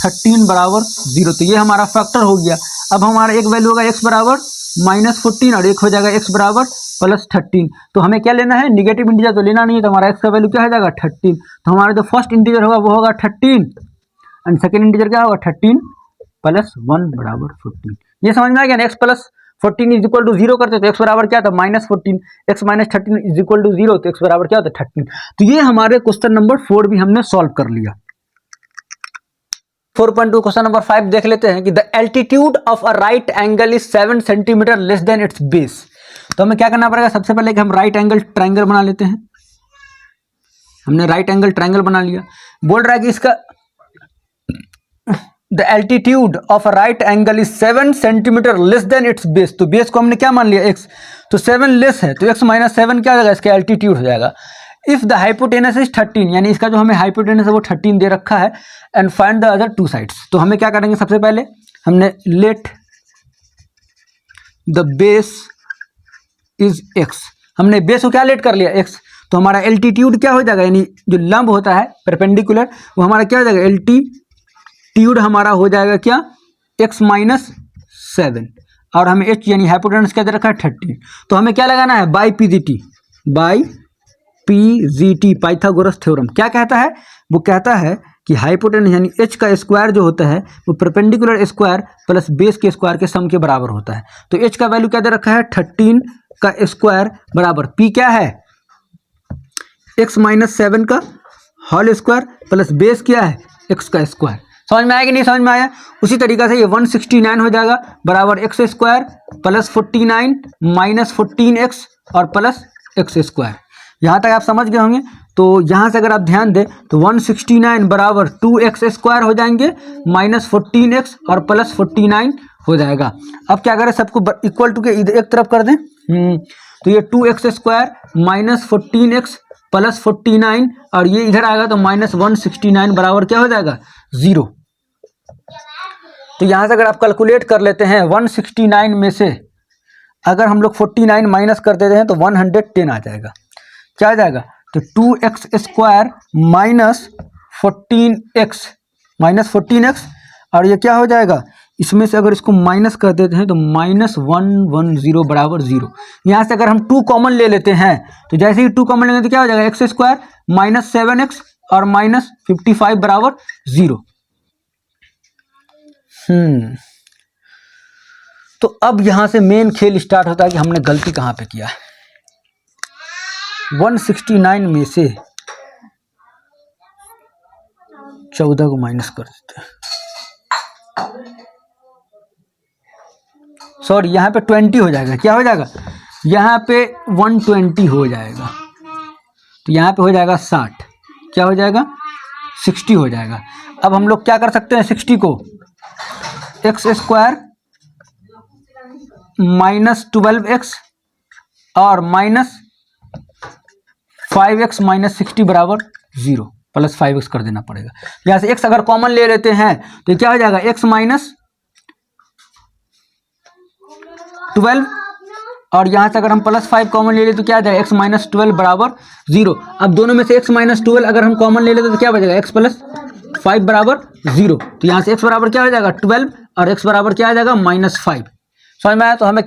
13 बराबर 0। तो ये हमारा फैक्टर हो गया। अब हमारा एक वैल्यू होगा x बराबर माइनस 14 और एक हो जाएगा x बराबर प्लस 13। तो हमें क्या लेना है निगेटिव इंटीजर तो लेना नहीं है, तो हमारा x का वैल्यू क्या हो जाएगा 13। तो हमारा जो फर्स्ट इंटीजर होगा वो होगा 13 एंड सेकेंड इंटीजर क्या होगा 13 प्लस 1 बराबर 14। ये समझ में आ गया ना, x plus 14 is equal to 0 करते तो x बराबर क्या था minus 14, x minus 13 is equal to 0 तो x बराबर क्या होता है 13। तो ये हमारे क्वेश्चन नंबर 4 भी हमने सॉल्व कर लिया। 4.2 क्वेश्चन नंबर 5 देख लेते हैं कि the altitude of a right angle is 7 centimetre less than it's base. तो हमें क्या करना पड़ेगा सबसे पहले कि हम राइट एंगल ट्रायंगल बना लेते हैं। हमने राइट एंगल ट्रायंगल बना लिया। बोल रहा है कि इसका the altitude of a right angle is 7 centimetre less than it's base. तो बेस को हमने क्या मान लिया x, तो 7 लेस है तो x माइनस 7 क्या हो जाएगा इसका एल्टीट्यूड हो जाएगा। इफ द हाइपोटेनस इज 13 यानी इसका जो हमें हाइपोटेनस है वो 13 दे रखा है and find the other two sides. तो हमें क्या करेंगे सबसे पहले हमने let the base is x, हमने बेस को क्या लेट कर लिया x, तो हमारा एल्टीट्यूड क्या हो जाएगा यानी जो लंब होता है परपेंडिकुलर वो हमारा क्या हो जाएगा एल्टीट्यूड हमारा हो जाएगा क्या x माइनस 7 और हमें h यानी हाइपोटेनस क्या दे रखा है 13। तो हमें क्या लगाना है बाई पीजीटी पाइथागोरस थ्योरम क्या कहता है, वो कहता है कि हाइपोटेनस यानी h का स्क्वायर जो होता है वो परपेंडिकुलर स्क्वायर प्लस बेस के स्क्वायर के सम के बराबर होता है। तो h का वैल्यू क्या दे रखा है 13 का स्क्वायर बराबर p क्या है x माइनस 7 का होल स्क्वायर प्लस बेस क्या है x का स्क्वायर। समझ में आया कि नहीं समझ में आया। उसी तरीके से ये 169 हो जाएगा बराबर x square plus 49 minus 14x और प्लस एक्स स्क्वायर। यहाँ तक आप समझ गए होंगे। तो यहाँ से अगर आप ध्यान दें तो 169 बराबर 2x स्क्वायर हो जाएंगे माइनस 14x और प्लस 49 हो जाएगा। अब क्या करें सबको इक्वल टू के इधर एक तरफ कर दें। तो ये 2x square minus 14x plus 49 और ये इधर आएगा तो माइनस 169 बराबर क्या हो जाएगा 0। तो यहाँ से अगर आप कैलकुलेट कर लेते हैं 169 में से अगर हम लोग 49 माइनस कर देते हैं तो 110 आ जाएगा। क्या आ जाएगा तो 2x स्क्वायर माइनस 14x और ये क्या हो जाएगा इसमें से अगर इसको माइनस कर देते हैं तो -110 बराबर 0। यहाँ से अगर हम 2 कॉमन ले लेते हैं तो जैसे ही 2 कॉमन लेंगे तो क्या हो जाएगा, एक्स स्क्वायर -7x और -55 बराबर 0। तो अब यहां से मेन खेल स्टार्ट होता है कि हमने गलती कहां पे किया है। 169 में से 14 को माइनस कर देते हैं, सॉरी यहाँ पे 20 हो जाएगा। क्या हो जाएगा, यहाँ पे 120 हो जाएगा, तो यहाँ पे हो जाएगा 60। क्या हो जाएगा, 60 हो जाएगा। अब हम लोग क्या कर सकते हैं, 60 को एक्स स्क्वायर -12x और -5x -60 बराबर 0 प्लस 5x कर देना पड़ेगा। यहाँ से x अगर कॉमन ले लेते हैं तो क्या हो जाएगा, x -12 और यहाँ से अगर हम +5 कॉमन ले लेते तो क्या आ जाएगा, x -12 बराबर 0। अब दोनों में से x -12 अगर हम कॉमन ले लेते तो क्या बचेगा, x + 5 बराबर 0। तो यहाँ से x बराबर क्या हो जाएगा 12 और x बराबर क्या आ जाएगा -5। समझ में आया। तो हमें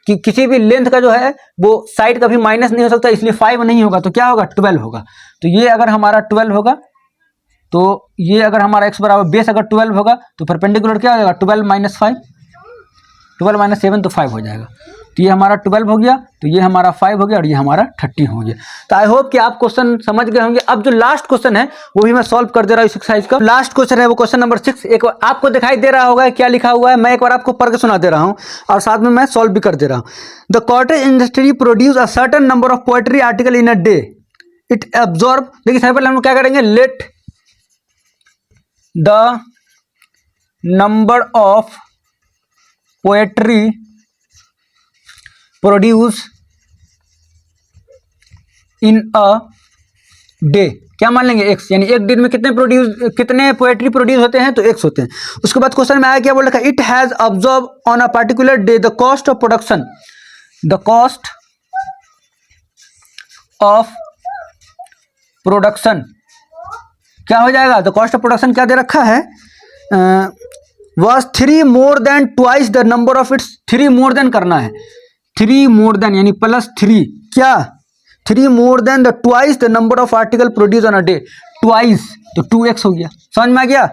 कि किसी भी लेंथ का जो है वो साइड कभी माइनस नहीं हो सकता, इसलिए 5 नहीं होगा तो क्या होगा, 12 होगा। तो ये अगर हमारा 12 होगा तो ये अगर हमारा x बराबर बेस अगर 12 होगा तो परपेंडिकुलर क्या हो जाएगा, 12 - 5, 12 - 7 तो 5 हो जाएगा। तो ये हमारा 12 हो गया, तो ये हमारा 5 हो गया और ये हमारा 13 हो गया। तो आई होप कि आप क्वेश्चन समझ गए होंगे। अब जो लास्ट क्वेश्चन है वो भी मैं सॉल्व कर दे रहा हूँ इस एक्सरसाइज का। लास्ट क्वेश्चन है वो क्वेश्चन नंबर 6। एक बार आपको दिखाई दे रहा होगा क्या लिखा हुआ है, मैं एक बार आपको पढ़ के सुना दे रहा हूँ और साथ में मैं सॉल्व भी कर दे रहा हूँ। The cottage industry produce a certain number of poetry article in a day, it absorb. देखिए सबसे पहले हम क्या करेंगे, let the number of poetry produce in a day, क्या मान लेंगे x, यानी एक दिन में कितने पोएट्री प्रोड्यूस होते हैं, तो x होते हैं। उसके बाद क्वेश्चन में आया क्या बोल रखा है, it has observe on a particular day the cost of production, the cost of production क्या हो जाएगा, द कॉस्ट ऑफ प्रोडक्शन क्या दे रखा है, was 3 more than twice the number of its, 3 more than करना है, 3 more than यानी +3, क्या 3 more than the twice the number of article produce on a day, twice तो 2x हो गया। समझ में आ गया,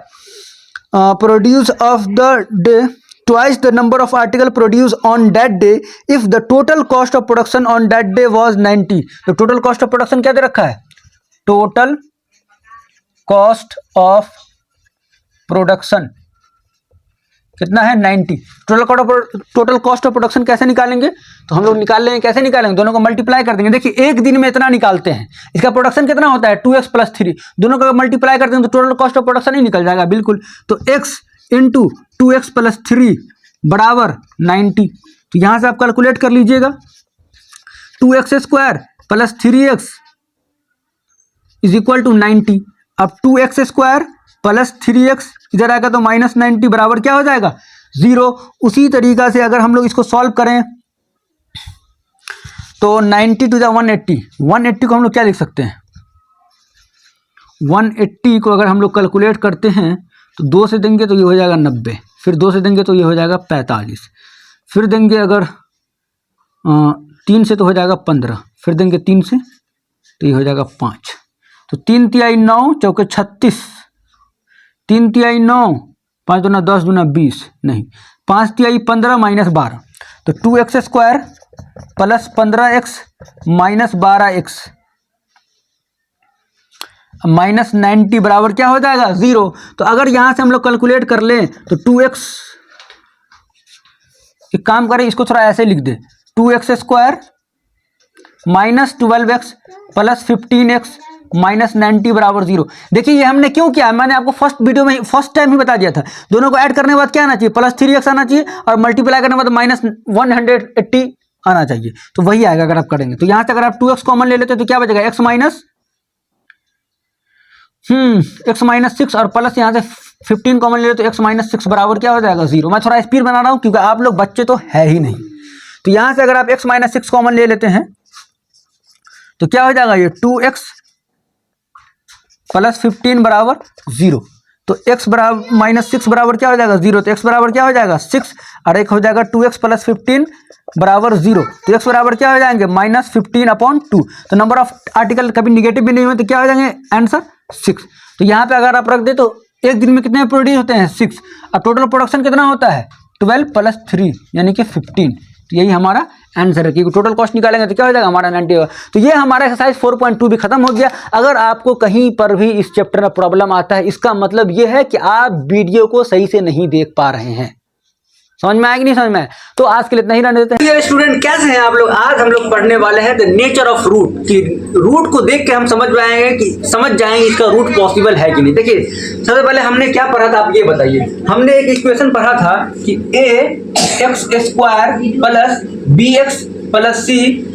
produce of the day twice the number of article produce on that day if the total cost of production on that day was 90। तो टोटल कॉस्ट ऑफ प्रोडक्शन क्या दे रखा है, टोटल कॉस्ट ऑफ प्रोडक्शन कितना है 90। टोटल कॉस्ट ऑफ प्रोडक्शन कैसे निकालेंगे, तो हम लोग निकाल लेंगे, कैसे निकालेंगे, दोनों को मल्टीप्लाई कर देंगे। देखिए एक दिन में इतना निकालते हैं, इसका प्रोडक्शन कितना होता है 2x + 3, दोनों को मल्टीप्लाई कर देंगे तो टोटल कॉस्ट ऑफ प्रोडक्शन ही निकल जाएगा बिल्कुल। तो x × 2x + 3 बराबर 90। तो यहां से आप कैलकुलेट कर लीजिएगा, 2x² + 3x = 90। अब 2x² + 3x इधर आएगा तो -90 बराबर क्या हो जाएगा 0। उसी तरीका से अगर हम लोग इसको सॉल्व करें तो 90 to the 180, 180 को हम लोग क्या लिख सकते हैं, 180 को अगर हम लोग कैलकुलेट करते हैं तो 2 से देंगे तो ये हो जाएगा 90, फिर 2 से देंगे तो ये हो जाएगा 45, फिर देंगे अगर 3 से तो हो जाएगा 15, फिर देंगे 3 से तो ये हो जाएगा 5। तो 3 तिहाई 9, चौके 36, 3 तिहाई 9, 5 दूना 10, दूना 20, नहीं 5 तिहाई 15 -12, तो 2x² + 15x -12x -90 बराबर क्या हो जाएगा 0। तो अगर यहां से हम लोग कैलकुलेट कर लें तो 2x, एक काम करें इसको थोड़ा ऐसे लिख दे, 2x² -12x + 15x -90 बराबर 0। देखिए ये हमने क्यों किया, मैंने आपको फर्स्ट वीडियो में फर्स्ट टाइम ही बता दिया था, दोनों को ऐड करने के बाद क्या आना चाहिए, +3x आना चाहिए और मल्टीप्लाई करने के बाद -180 आना चाहिए, तो वही आएगा अगर आप करेंगे। तो यहां से अगर आप 2x कॉमन ले लेते तो क्या बचेगा, x -6 और प्लस यहाँ से 15 कॉमन ले लेते तो x -6 बराबर क्या हो जाएगा 0। मैं थोड़ा स्पीड बना रहा हूं क्योंकि आप लोग बच्चे तो है ही नहीं। तो यहां से अगर आप x -6 कॉमन ले लेते हैं तो क्या हो जाएगा, ये 2x + 15 बराबर 0। तो x बराबर -6 बराबर क्या हो जाएगा 0, तो x बराबर क्या हो जाएगा 6 और एक हो जाएगा 2x + 15 बराबर 0, तो x बराबर क्या हो जाएंगे -15/2। तो नंबर ऑफ आर्टिकल कभी निगेटिव भी नहीं हुए तो क्या हो जाएंगे आंसर 6। तो यहाँ पे अगर आप रख दे तो एक दिन में कितने प्रोड्यूस होते हैं 6, और टोटल प्रोडक्शन कितना होता है 12 + 3 यानी कि 15। तो यही हमारा आंसर है, क्योंकि टोटल कॉस्ट निकालेंगे तो क्या हो जाएगा हमारा 90 होगा। तो ये हमारा एक्सरसाइज 4.2 भी खत्म हो गया। अगर आपको कहीं पर भी इस चैप्टर में प्रॉब्लम आता है, इसका मतलब ये है कि आप वीडियो को सही से नहीं देख पा रहे हैं। समझ में आया कि नहीं समझ में आया? तो आज के लिए इतना ही रहने देते हैं। स्टूडेंट कैसे हैं आप लोग? आज हम लोग पढ़ने वाले हैं द नेचर ऑफ रूट, कि रूट को देख के हम समझ जाएंगे इसका रूट पॉसिबल है कि नहीं। देखिए सबसे पहले हमने क्या पढ़ा था, आप ये बताइए। हमने एक इक्वेशन पढ़ा था कि ax² + bx + c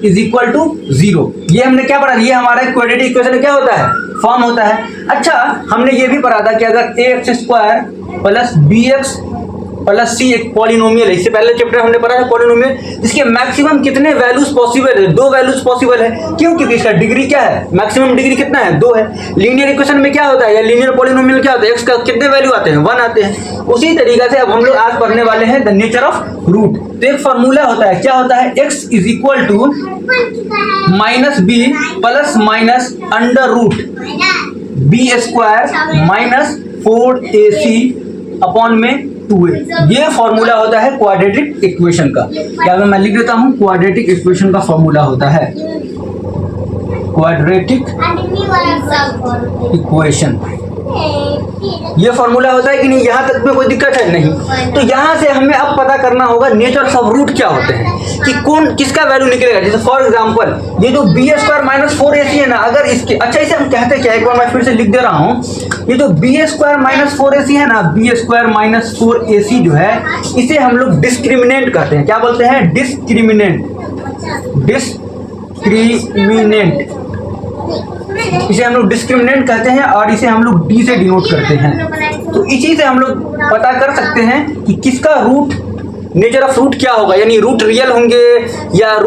= 0। ये हमने क्या पढ़ा? ये हमारा क्वाड्रेटिक इक्वेशन क्या होता है, फॉर्म होता है। अच्छा हमने ये भी पढ़ा था कि अगर ax² + bx + c एक पॉलिनोमियल है। इससे पहले चैप्टर हमने पढ़ा था पॉलिनोमियल, जिसके मैक्सिमम कितने वैल्यूज पॉसिबल है, 2 वैल्यूज पॉसिबल है। क्यों? क्योंकि इसका डिग्री क्या है, मैक्सिमम डिग्री कितना है 2 है। लीनियर इक्वेशन में क्या होता है या लीनियर पॉलिनोमियल क्या होता है, x का कितने वैल्यू आते हैं 1 आते हैं। उसी तरीके से अब हम लोग आज पढ़ने वाले हैं द नेचर ऑफ रूट। तो एक फॉर्मूला होता है, क्या होता है, x = -b ± b² - 4ac/2a। ये फॉर्मूला होता है क्वाड्रेटिक इक्वेशन का। क्या मैं लिख देता हूं, क्वाड्रेटिक इक्वेशन का फॉर्मूला होता है क्वाड्रेटिक इक्वेशन। ये फॉर्मूला होता है कि नहीं, यहां तक में कोई दिक्कत है नहीं। तो यहां से हमें अब पता करना होगा नेचर ऑफ रूट क्या होते हैं, कि कौन किसका वैल्यू निकलेगा। जैसे फॉर एग्जांपल ये जो b² - 4ac है ना, अगर इसके अच्छा इसे हम कहते क्या, एक बार मैं फिर से लिख दे रहा हूं। ये जो b² - 4ac है ना, b² - 4ac जो है, इसे हम लोग डिस्क्रिमिनेंट कहते हैं। क्या बोलते हैं, डिस्क्रिमिनेंट। इसे हम लोग डिस्क्रिमिनेंट कहते हैं और इसे हम लोग डी से डिनोट करते हैं। तो इसी से हम लोग पता कर सकते हैं कि किसका रूट, नेचर ऑफ रूट क्या होगा, यानी रूट रियल होंगे या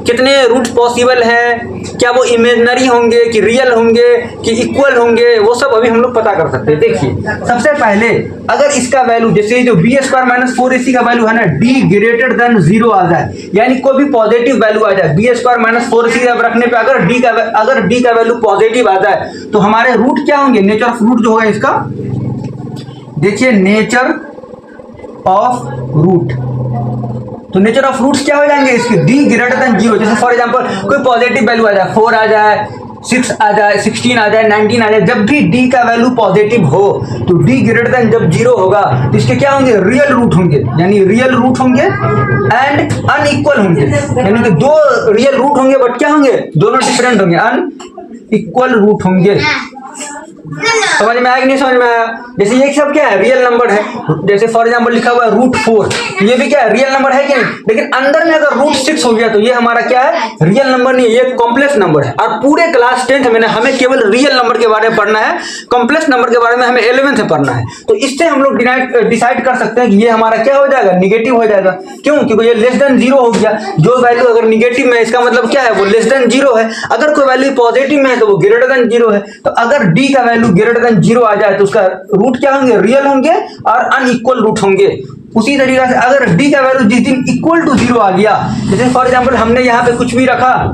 कितने रूट पॉसिबल हैं, क्या वो इमेजिनरी होंगे कि रियल होंगे कि इक्वल होंगे, वो सब अभी हम लोग पता कर सकते हैं। देखिए सबसे पहले अगर इसका वैल्यू, जैसे जो b² - 4ac का वैल्यू है ना, d > 0 आ जाए, यानी कोई भी पॉजिटिव वैल्यू आ जाए b² - 4ac रखने पे, अगर d का वैल्यू पॉजिटिव आ जाए तो हमारे रूट क्या होंगे, नेचर ऑफ रूट जो होगा इसका, देखिए नेचर ऑफ रूट। तो नेचर ऑफ रूट्स क्या हो जाएंगे इसके, d > 0। जैसे फॉर एग्जांपल कोई पॉजिटिव वैल्यू आ जाए, 4 आ जाए, 6 आ जाए, 16 आ जाए, 19 आ जाए, जब भी d का वैल्यू पॉजिटिव हो तो d जब 0 होगा तो इसके क्या होंगे, रियल रूट होंगे, यानी रियल रूट होंगे एंड अनइक्वल होंगे, यानी कि 2 रियल रूट होंगे बट क्या होंगे, दोनों डिफरेंट होंगे, अनइक्वल रूट होंगे। समझ में आया कि नहीं समझ में आया? जैसे ये सब क्या है, रियल नंबर है। जैसे फॉर एग्जांपल लिखा हुआ है √4, ये भी क्या है, रियल नंबर है कि नहीं, लेकिन अंदर में अगर √6 हो गया तो ये हमारा क्या है, रियल नंबर नहीं है, ये कॉम्प्लेक्स नंबर है। और पूरे क्लास 10th में हमें केवल रियल नंबर के बारे में पढ़ना है, कॉम्प्लेक्स नंबर के बारे में हमें 11th में पढ़ना है। तो इससे हम लोग डिसाइड कर सकते हैं कि ये हमारा क्या हो जाएगा, निगेटिव हो जाएगा। क्यों? क्योंकि ये <0 हो गया। जो वैल्यू अगर निगेटिव में, इसका मतलब क्या है, वो <0 है। अगर कोई वैल्यू पॉजिटिव में है तो वो <0 है। तो अगर d का वैल्यू <0 आ जाए तो उसका रूट क्या होंगे, रियल होंगे और अनइक्वल रूट होंगे। उसी तरीके से अगर d का वैल्यू जिस दिन = 0 आ गया, जैसे फॉर एग्जांपल हमने यहाँ पे कुछ भी रखा,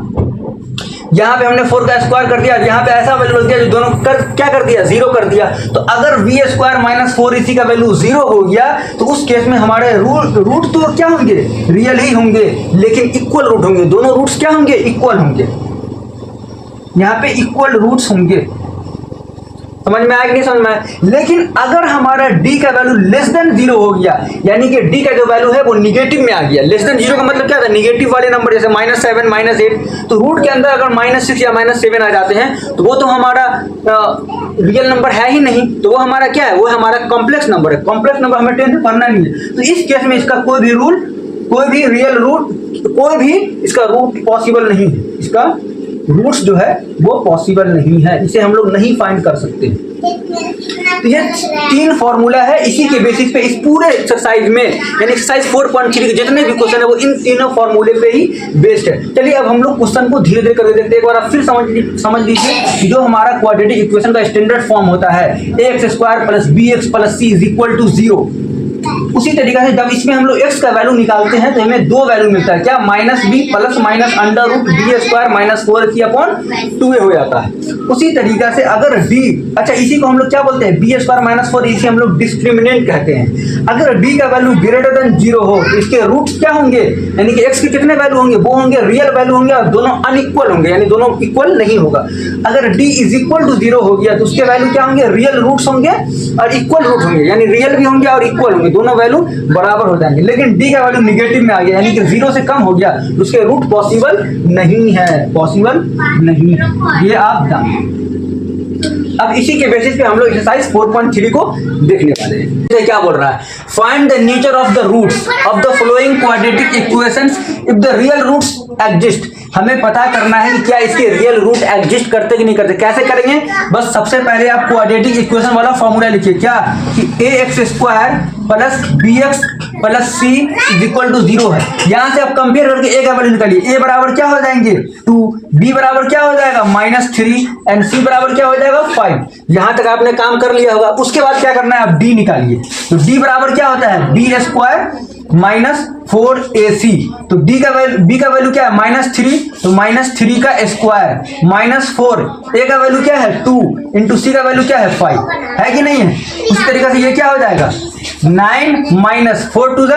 यहाँ पे हमने 4 का स्क्वायर कर दिया, यहाँ पे ऐसा वैल्यू रख दिया जो दोनों क्या कर दिया, 0 कर दिया। तो अगर b² - 4ac का वैल्यू 0 हो गया तो उस केस में हमारे रूट तो क्या होंगे, रियल ही होंगे, लेकिन इक्वल रूट होंगे। दोनों रूट्स क्या होंगे, इक्वल होंगे। यहाँ पे इक्वल रूट्स होंगे। समझ में आया कि नहीं समझ में आया? लेकिन अगर हमारा d का वैल्यू <0 हो गया, यानी कि d का जो वैल्यू है वो निगेटिव में आ गया। <0 का मतलब क्या था, निगेटिव वाले नंबर, जैसे -7 -8, तो रूट के अंदर अगर -6 या -7 आ जाते हैं तो वो तो हमारा रियल नंबर है ही नहीं, तो वो हमारा क्या है, वो हमारा कॉम्प्लेक्स नंबर है। कॉम्प्लेक्स नंबर हमें 10th में पढ़ना नहीं है। तो इस केस में इसका कोई भी रूल, कोई भी रियल रूट, कोई भी इसका रूट पॉसिबल नहीं है। इसका रूट्स जो है वो पॉसिबल नहीं है, इसे हम लोग नहीं फाइंड कर सकते। तो ये 3 फॉर्मूला है, इसी के बेसिस पे इस पूरे एक्सरसाइज में यानी एक्सरसाइज 4.3 के जितने भी क्वेश्चन है वो इन तीनों फॉर्मूले पे ही बेस्ड है। चलिए अब हम लोग क्वेश्चन को धीरे धीरे करके देखते हैं। एक बार आप फिर समझ लीजिए, जो हमारा क्वाड्रेटिक इक्वेशन का स्टैंडर्ड फॉर्म होता है ax² plus bx plus c is equal to 0, उसी तरीके से जब इसमें हम लोग x का वैल्यू निकालते हैं तो हमें 2 वैल्यू मिलता है, क्या -b plus minus under root b² minus 4ac/2a हो जाता है। उसी तरीके से अगर d, अच्छा इसी को हम लोग क्या बोलते हैं, b² माइनस 4, इसे हम लोग डिस्क्रिमिनेंट कहते हैं। अगर d का वैल्यू ग्रेटर देन 0 हो तो इसके रूट्स क्या होंगे, यानी कि x के कितने वैल्यू होंगे, वो होंगे रियल वैल्यू होंगे और दोनों अनइक्वल होंगे, यानी दोनों इक्वल नहीं होगा। अगर d इज इक्वल टू 0 हो गया तो उसके वैल्यू क्या होंगे, रियल रूट्स होंगे और इक्वल रूट होंगे, यानी रियल भी होंगे और इक्वल होंगे, दोनों वैल्यू बराबर हो जाएंगे। लेकिन d का वैल्यू निगेटिव में आ गया, यानी कि 0 से कम हो गया, उसके रूट पॉसिबल नहीं है, पॉसिबल नहीं है, ये आप जानिए। अब इसी के बेसिस पे हम लोग एक्सरसाइज 4.3 को देखने वाले हैं। ये क्या बोल रहा है, find the nature of the roots of the following quadratic equations if the real roots exist. हमें पता करना है कि क्या इसके रियल रूट एग्जिस्ट करते कि नहीं करते। कैसे करेंगे, बस सबसे पहले आप क्वाड्रेटिक इक्वेशन वाला फॉर्मूला लिखिए, क्या कि ax² plus bx plus c is equal to 0 है। यहां से आप कंपेयर करके a का वैल्यू निकालिए, a बराबर क्या हो जाएंगे 2, b बराबर क्या हो जाएगा -3 एंड c बराबर क्या हो जाएगा 5। यहां तक आपने काम कर लिया होगा। उसके बाद क्या करना है, आप d निकालिए। तो d बराबर क्या होता है, b² माइनस 4ac। तो b का वैल्यू क्या है -3, तो -3 का स्क्वायर माइनस 4, a का वैल्यू क्या है 2 इंटू c का वैल्यू क्या है 5, है कि नहीं है। उसी तरीके से ये क्या हो जाएगा 9 माइनस 4 टू द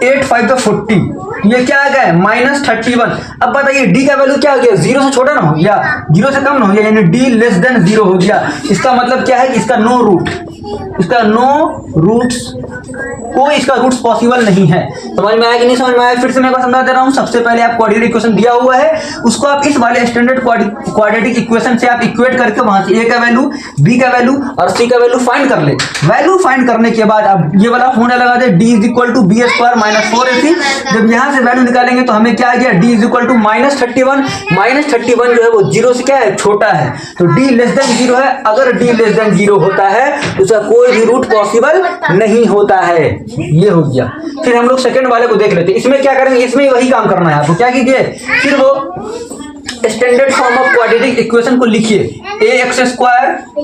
8 5 द 40, ये क्या आ गया -31। अब बताइए d का वैल्यू क्या हो गया, 0 से छोटा ना हो गया, 0 से कम ना हो गया, यानी d लेस देन 0 हो गया। इसका मतलब क्या है कि इसका नो रूट, इसका नो रूट्स, कोई इसका रूट्स पॉसिबल नहीं है। समझ में आया कि नहीं समझ में आया, फिर से मैं समझा दे रहा हूं। सबसे पहले आप क्वाड्रेटिक इक्वेशन दिया हुआ है, उसको आप इस वाले स्टैंडर्ड क्वाड्रेटिक इक्वेशन से आप इक्वेट करके वहां से a का वैल्यू, b का वैल्यू और c का वैल्यू फाइंड कर ले। वैल्यू फाइंड करने के बाद आप ये वाला फॉर्मूला लगा दे, d is equal to b² minus 4ac। जब यहां से वैल्यू निकालेंगे तो हमें क्या आ गया, d इज इक्वल टू -31। -31 जो है वो 0 से क्या है, छोटा है, तो d लेस देन 0 है। अगर d लेस देन 0 होता है तो उसका कोई भी रूट पॉसिबल नहीं होता है। ये हो गया। फिर हम लोग सेकंड वाले को देख लेते हैं। इसमें क्या करेंगे, इसमें वही काम करना है आपको। क्या कीजिए, फिर वो standard form of quadratic equation को लिखिए, ax²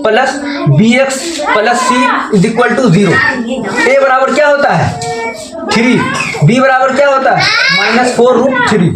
plus bx plus c is equal to 0। a बराबर क्या होता है 3, b बराबर क्या होता है -4√3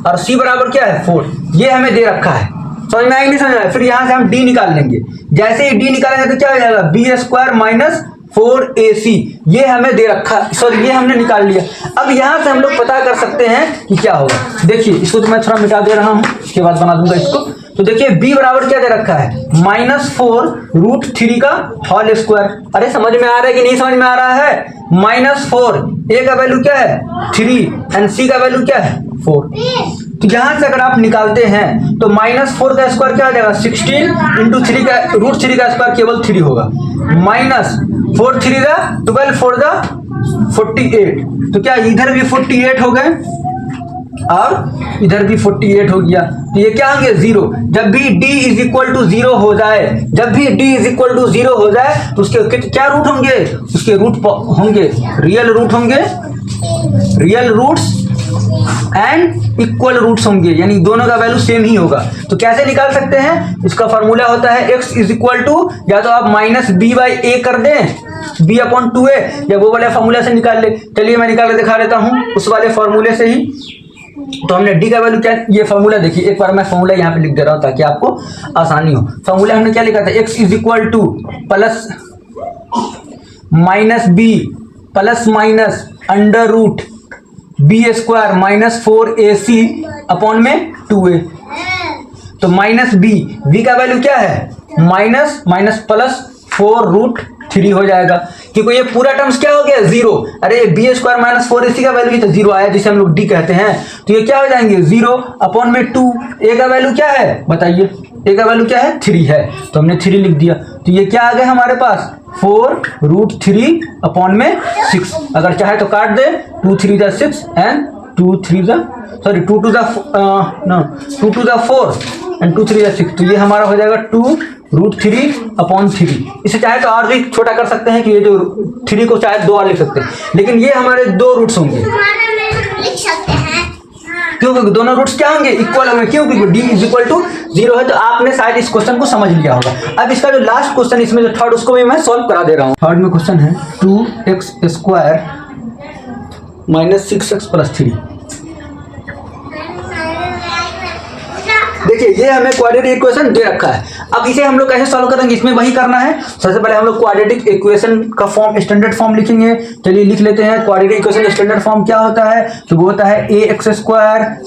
और c बराबर क्या है 4। ये हमें दे रखा है, समझ में आएगा नहीं समझ में आएगा। फिर यहां से हम d निकाल लेंगे। जैसे ही d निकालेंगे तो क्या हो जाएगा, b² माइनस 4ac, ये हमें दे रखा, सॉरी ये हमने निकाल लिया। अब यहां से हम लोग पता कर सकते हैं कि क्या होगा। देखिए इसको तो मैं थोड़ा मिटा दे रहा हूं, उसके बाद बना दूंगा इसको। तो देखिए b बराबर क्या दे रखा है -4√3 का होल स्क्वायर। अरे समझ में आ रहा है कि नहीं समझ में आ रहा है, -4, a का वैल्यू क्या है 3 एंड c का वैल्यू क्या है 4। तो यहां से अगर आप निकालते हैं तो -4 का स्क्वायर क्या आ जाएगा 16 इंटू 3 का √3 का स्क्वायर केवल 3 होगा, -4 3 दा 12 4 दा 48। तो क्या इधर भी 48 हो गए और इधर भी 48 हो गया। तो ये क्या होंगे 0। जब भी d इज इक्वल टू 0 हो जाए, जब भी d इज इक्वल टू 0 हो जाए तो उसके क्या रूट होंगे, उसके रूट होंगे रियल रूट होंगे, real roots and equal roots होंगे, यानी दोनों का वैल्यू सेम ही होगा। तो कैसे निकाल सकते हैं, इसका फॉर्मूला होता है x इज इक्वल टू, या तो आप -b/a कर दें, b/2a, या वो वाले फॉर्मूला से निकाल ले। चलिए मैं निकाल के दिखा देता हूं उस वाले फॉर्मूले से ही। तो हमने d का वैल्यू क्या, ये फॉर्मूला देखिए, एक बार मैं फॉर्मूला यहाँ पे लिख दे रहा हूँ ताकि आपको आसानी हो। फॉर्मूला हमने क्या लिखा था, x is equal to plus -b plus minus under root b² minus 4ac upon में 2a। तो -b का वैल्यू क्या है माइनस प्लस 4√3 हो जाएगा, क्योंकि ये पूरा टर्म्स क्या हो गया 0। अरे b² माइनस 4ac का वैल्यू तो 0 आया, जिसे हम लोग d कहते हैं। तो ये क्या हो जाएंगे 0 अपॉन में 2। a का वैल्यू क्या है बताइए, a का वैल्यू क्या है 3 है, तो हमने 3 लिख दिया। तो ये क्या आ गया हमारे पास 4√3 अपॉन में 6। अगर चाहे तो काट दे, 2 3 दा 6 एंड 2 3 दा सॉरी 2 2 दा 4 एंड 2 3 दा 6। तो ये हमारा हो जाएगा 2 √3/3। इसे चाहे तो और भी छोटा कर सकते हैं कि ये जो 3 को चाहे 2 और लिख सकते हैं, लेकिन ये हमारे 2 रूट्स होंगे। लिख सकते हैं क्यों? क्योंकि दोनों रूट्स क्या होंगे? इक्वल होंगे। क्यों? क्योंकि d = 0 है। तो आपने शायद इस क्वेश्चन को समझ लिया होगा। अब इसका जो लास्ट क्वेश्चन इसमें जो थर्ड, उसको भी मैं सॉल्व करा दे रहा हूँ। थर्ड में क्वेश्चन है 2x² - 6x + 3। देखिए ये हमें क्वाड्रेटिक इक्वेशन दे रखा है। अब इसे हम लोग कैसे सॉल्व करेंगे? इसमें वही करना है। सबसे पहले हम लोग क्वाड्रेटिक इक्वेशन का फॉर्म, स्टैंडर्ड फॉर्म लिखेंगे। चलिए लिख लेते हैं। क्वाड्रेटिक इक्वेशन स्टैंडर्ड फॉर्म क्या होता है? तो वो होता है ax²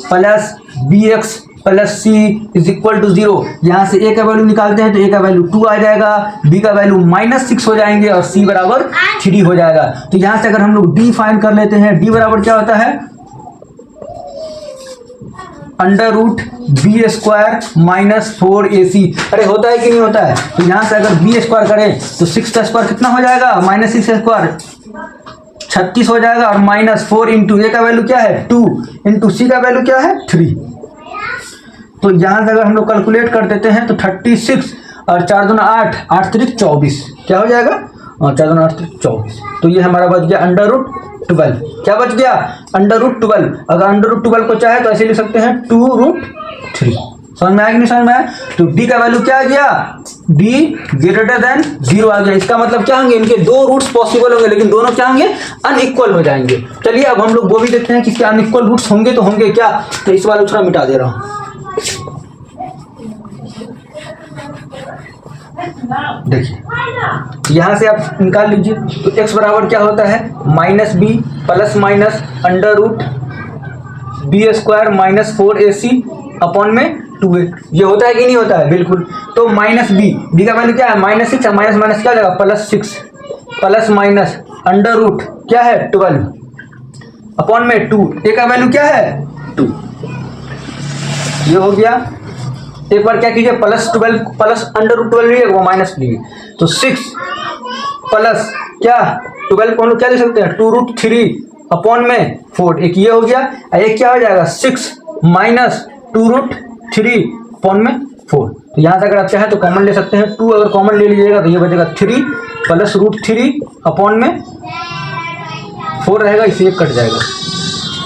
+ bx + c = 0। यहाँ से a का वैल्यू निकालते हैं तो a का वैल्यू 2 आ जाएगा, b का वैल्यू -6 हो जाएंगे और c बराबर 3 हो जाएगा। तो यहाँ से अगर हम लोग d फाइंड कर लेते हैं, d बराबर क्या होता है? √b² - 4ac। अरे होता है कि नहीं होता है? तो यहाँ से अगर b² करें तो 6 का स्क्वायर कितना हो जाएगा? -6 का स्क्वायर 36 हो जाएगा, और -4 इंटू a का वैल्यू क्या है? 2 इंटू c का वैल्यू क्या है? 3। तो यहाँ से अगर हम लोग कैलकुलेट कर देते हैं तो 36 और 4 दूना 8, 8 त्रिक 24 क्या हो जाएगा? 4 दूना 8 त्रिक 24। तो ये हमारा बच गया √12। क्या बच गया? √12। अगर √12 को चाहे तो ऐसे लिख सकते हैं 2√3। समझ में आया कि नहीं समझ में आया? तो d का वैल्यू क्या आ गया? d > 0 आ गया। इसका मतलब क्या होंगे? इनके 2 रूट्स पॉसिबल होंगे, लेकिन दोनों क्या होंगे? अनइक्वल हो जाएंगे। चलिए अब हम लोग वो भी देखते हैं कि इसके अनइक्वल रूट्स होंगे तो होंगे क्या। तो इस वाला थोड़ा मिटा दे रहा हूं। देखिए यहां से आप निकाल लीजिए। तो x बराबर क्या होता है? -b ±√b² - 4ac अपॉन में 2a। ये होता है कि नहीं होता है? बिल्कुल। तो -b का वैल्यू क्या है? -6 और माइनस क्या हो जाएगा? +6 ± अंडर रूट क्या है? 12 अपॉन में 2। a का वैल्यू क्या है? 2। ये हो गया। एक बार क्या कीजिए, +12 प्लस √12 लीजिए, वो माइनस लीजिए। तो 6 प्लस क्या 12 को हम लोग क्या ले सकते हैं? 2√3 अपॉन में 4। एक ये हो गया। एक क्या हो जाएगा? 6 माइनस 2√3 अपॉन में 4। तो यहाँ से अगर आप चाहें तो कॉमन ले सकते हैं। 2 अगर कॉमन ले लीजिएगा तो ये बचेगा 3 प्लस √3 अपॉन में 4 रहेगा, इसे एक कट जाएगा।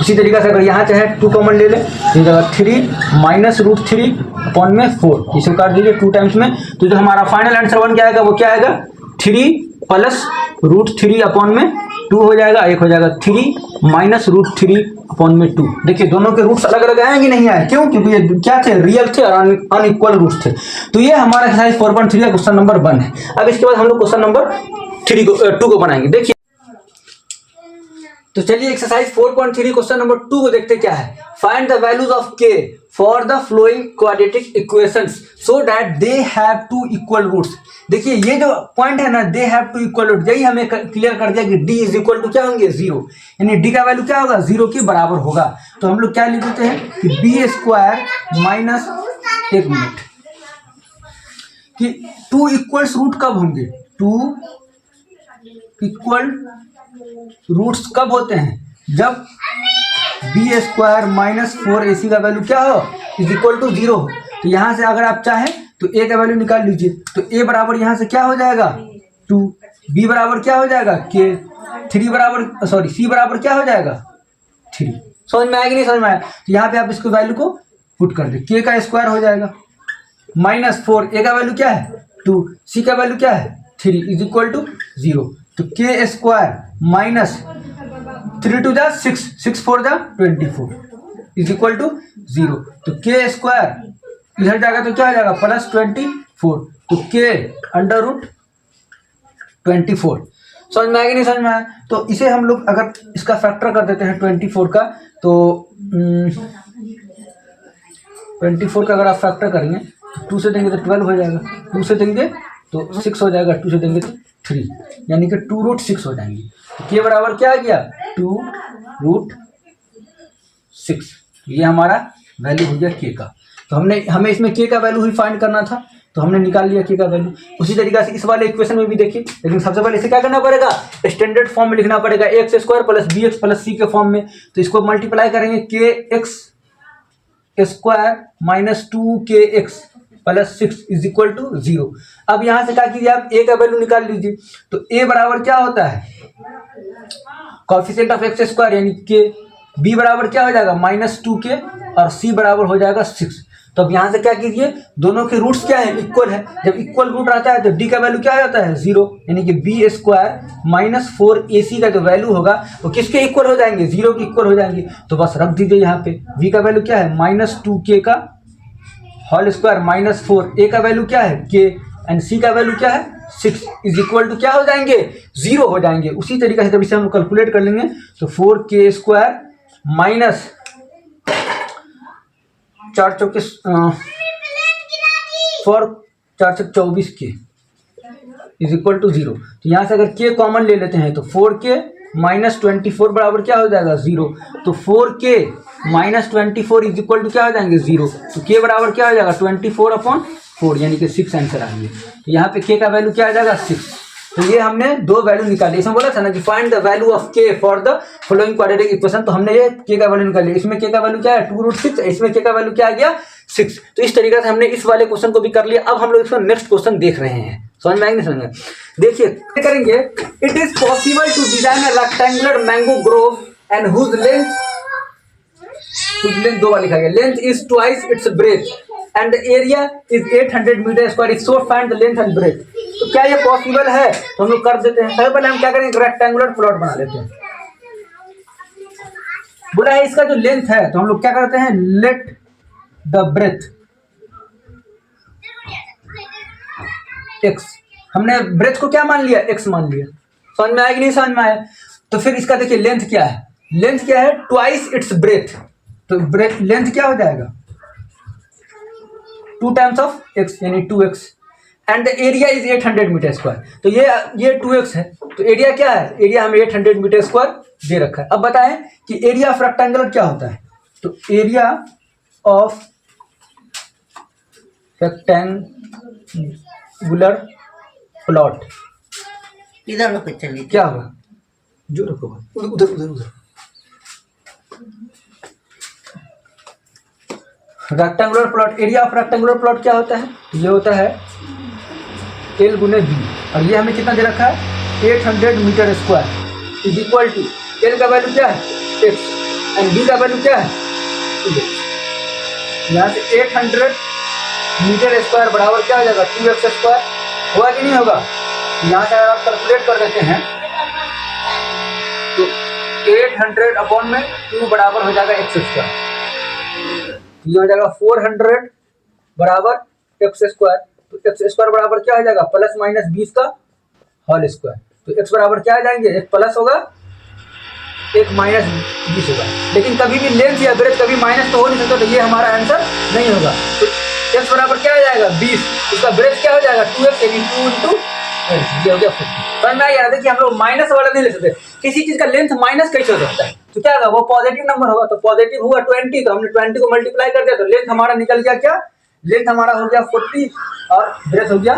उसी तरीके से अगर यहाँ चाहे 2 कॉमन ले लें तो ये जगह 3 माइनस √3 अपॉन में 4, इसे काट दीजिए 2 टाइम्स में। तो जो हमारा फाइनल आंसर बन के आएगा वो क्या आएगा? 3 प्लस √3 अपॉन में 2 हो जाएगा। एक हो जाएगा 3 माइनस √3 अपॉन में 2। देखिए दोनों के रूट्स अलग अलग आए कि नहीं आए? क्यों? क्योंकि ये क्या थे? रियल थे और अनइक्वल रूट्स थे। तो ये हमारा एक्सरसाइज 4.3 का क्वेश्चन नंबर 1 है। अब इसके बाद हम लोग क्वेश्चन नंबर 2 को बनाएंगे। देखिए तो चलिए एक्सरसाइज 4.3 क्वेश्चन नंबर 2 को देखते क्या है। Find the values of k for the following quadratic equations so that they have 2 equal roots. देखिए ये जो पॉइंट है ना, दे हैव 2 इक्वल रूट, यही हमें क्लियर कर दिया कि d इज इक्वल टू क्या होंगे? 0। यानी d का वैल्यू क्या होगा? 0 के बराबर होगा। तो हम लोग क्या लिख देते हैं कि b² माइनस, एक मिनट, कि 2 इक्वल्स रूट कब होंगे? 2 इक्वल रूट्स कब होते हैं? जब b² माइनस 4ac का वैल्यू क्या हो? इज इक्वल टू 0 हो। तो यहाँ से अगर आप चाहें तो a का वैल्यू निकाल लीजिए। तो a बराबर यहाँ से क्या हो जाएगा? 2। b बराबर क्या हो जाएगा? k। 3 बराबर c बराबर क्या हो जाएगा? 3। समझ में आया कि नहीं समझ में आया? तो यहाँ पे आप इसको वैल्यू को पुट कर दे। k का स्क्वायर हो जाएगा -4, a का वैल्यू क्या है? 2, c का वैल्यू क्या है? 3 इज इक्वल टू 0। तो k² माइनस 3 2 जा 6, 6 4 जा 24 इज इक्वल टू 0। तो k² इधर जाएगा तो क्या हो जाएगा? +24। तो k √24। समझ में आया कि नहीं समझ में आया? तो इसे हम लोग अगर इसका फैक्टर कर देते हैं 24 का, तो 24 का अगर आप फैक्टर करेंगे 2 से देंगे तो 12 हो जाएगा, 2 से देंगे तो 6 हो जाएगा, 2 से देंगे तो 3, यानी कि 2√6 हो जाएंगे। तो k बराबर क्या आ गया? 2√6। ये हमारा वैल्यू हो गया k का। तो हमें इसमें k का वैल्यू ही फाइंड करना था, तो हमने निकाल लिया k का वैल्यू। उसी तरीके से इस वाले इक्वेशन में भी देखिए, लेकिन सबसे पहले इसे क्या करना पड़ेगा? स्टैंडर्ड फॉर्म में लिखना पड़ेगा, x² plus bx plus c के फॉर्म में। तो इसको मल्टीप्लाई करेंगे kx² minus 2kx plus 6 is equal to 0। अब यहाँ से क्या कीजिए, आप ए का वैल्यू निकाल लीजिए। तो ए बराबर क्या होता है, कोएफिशिएंट ऑफ एक्स स्क्वायर यानी के। बी बराबर क्या हो जाएगा, -2k, और सी बराबर हो जाएगा 6। तो अब यहाँ से क्या कीजिए, दोनों के रूट्स क्या है, इक्वल है। जब इक्वल रूट रहता है तो डी का वैल्यू क्या होता है, 0, यानी कि बी स्क्वायर -4ac का जो वैल्यू होगा वो किसके इक्वल हो जाएंगे, 0 के इक्वल हो जाएंगे। तो बस रख दीजिए यहाँ पे। v का वैल्यू क्या है, -2k का होल स्क्वायर -4, a का वैल्यू क्या है k, एंड c का वैल्यू क्या है 6 इज इक्वल टू क्या हो जाएंगे, 0 हो जाएंगे। उसी तरीके से जब इसे हम कैलकुलेट कर लेंगे तो 4k स्क्वायर माइनस 4 चौके 24k इज इक्वल टू 0। तो यहाँ से अगर k कॉमन ले लेते हैं तो 4k -24 बराबर क्या हो जाएगा, 0। तो 4k -24 इज इक्वल टू क्या हो जाएंगे, 0। तो k बराबर क्या हो जाएगा, 24/4, यानी कि 6 आंसर आ गया। तो यहाँ पे k का वैल्यू क्या आ जाएगा, 6। तो ये हमने दो वैल्यू निकाली। इसमें बोला था ना कि find the value of k for the following quadratic equation. तो हमने ये k का वैल्यू निकाल लिया। इसमें k का वैल्यू क्या है, 2√6, इसमें k का वैल्यू क्या आ गया, 6। तो इस तरीके से हमने इस वाले क्वेश्चन को भी कर लिया। अब हम लोग इसका नेक्स्ट क्वेश्चन देख रहे हैं। समझ में आएंगे, समझ में देखिए क्या करेंगे। It is possible to design a rectangular mango grove and whose length दो बार लिखा गया, length is twice its breadth and the area is 800 metre square, is so find the length and breadth. तो क्या ये पॉसिबल है, तो हम लोग कर देते हैं। सबसे पहले हम क्या करेंगे, रेक्टेंगुलर प्लॉट बना लेते हैं। बोला है इसका जो लेंथ है तो हम लोग क्या करते हैं, लेट द ब्रेथ x, हमने ब्रेथ को क्या मान लिया, x मान लिया। समझ में आया कि नहीं समझ में आया। तो फिर इसका देखिए लेंथ क्या है, लेंथ क्या है, ट्वाइस इट्स ब्रेथ। तो ब्रेथ लेंथ क्या हो जाएगा, 2 टाइम्स ऑफ x यानी 2x, and the area is 800 metre square. तो ये 2x है, तो एरिया क्या है, एरिया हमें 800 मीटर स्क्वायर दे रखा है। अब बताएं कि एरिया ऑफ रेक्टेंगुलर क्या होता है। तो एरिया ऑफ रेक्टेंगुलर प्लॉट इधर लोग चलिए क्या होगा, जो रखो उधर उधर उधर। Rectangular plot, area of rectangular plot क्या होता है, ये होता है L गुने B, और ये हमें कितना दे रखा है, 800 metre square is equal to L का वैल्यू क्या है, x, एंड B का वैल्यू क्या है, 2x। यहाँ से 800 मीटर स्क्वायर बराबर क्या हो जाएगा, 2x स्क्वायर। होगा कि नहीं होगा। यहाँ से अगर आप कैलकुलेट कर देते हैं तो 800 अपॉन में 2 बराबर हो जाएगा x स्क्वायर। ये हो जाएगा 400 बराबर x स्क्वायर। तो x स्क्वायर बराबर क्या हो जाएगा, प्लस माइनस 20 का होल स्क्वायर। तो x बराबर क्या आ जाएंगे, एक प्लस होगा एक माइनस 20 होगा। लेकिन कभी भी लेंथ या ब्रेथ कभी माइनस तो हो नहीं सकता, तो ये हमारा आंसर नहीं होगा। तो x बराबर क्या हो जाएगा 20, इसका ब्रेथ क्या हो जाएगा 2x, यानी 2 × ये हो गया 50। समझ में आया। देखिए हम लोग माइनस वाला नहीं ले सकते, किसी चीज का लेंथ माइनस कैसे हो सकता है, तो क्या होगा, वो पॉजिटिव नंबर होगा। तो पॉजिटिव हुआ 20, तो हमने 20 को मल्टीप्लाई कर दिया, तो लेंथ हमारा निकल गया क्या, लेंथ हमारा हो गया 40 और ब्रेथ हो गया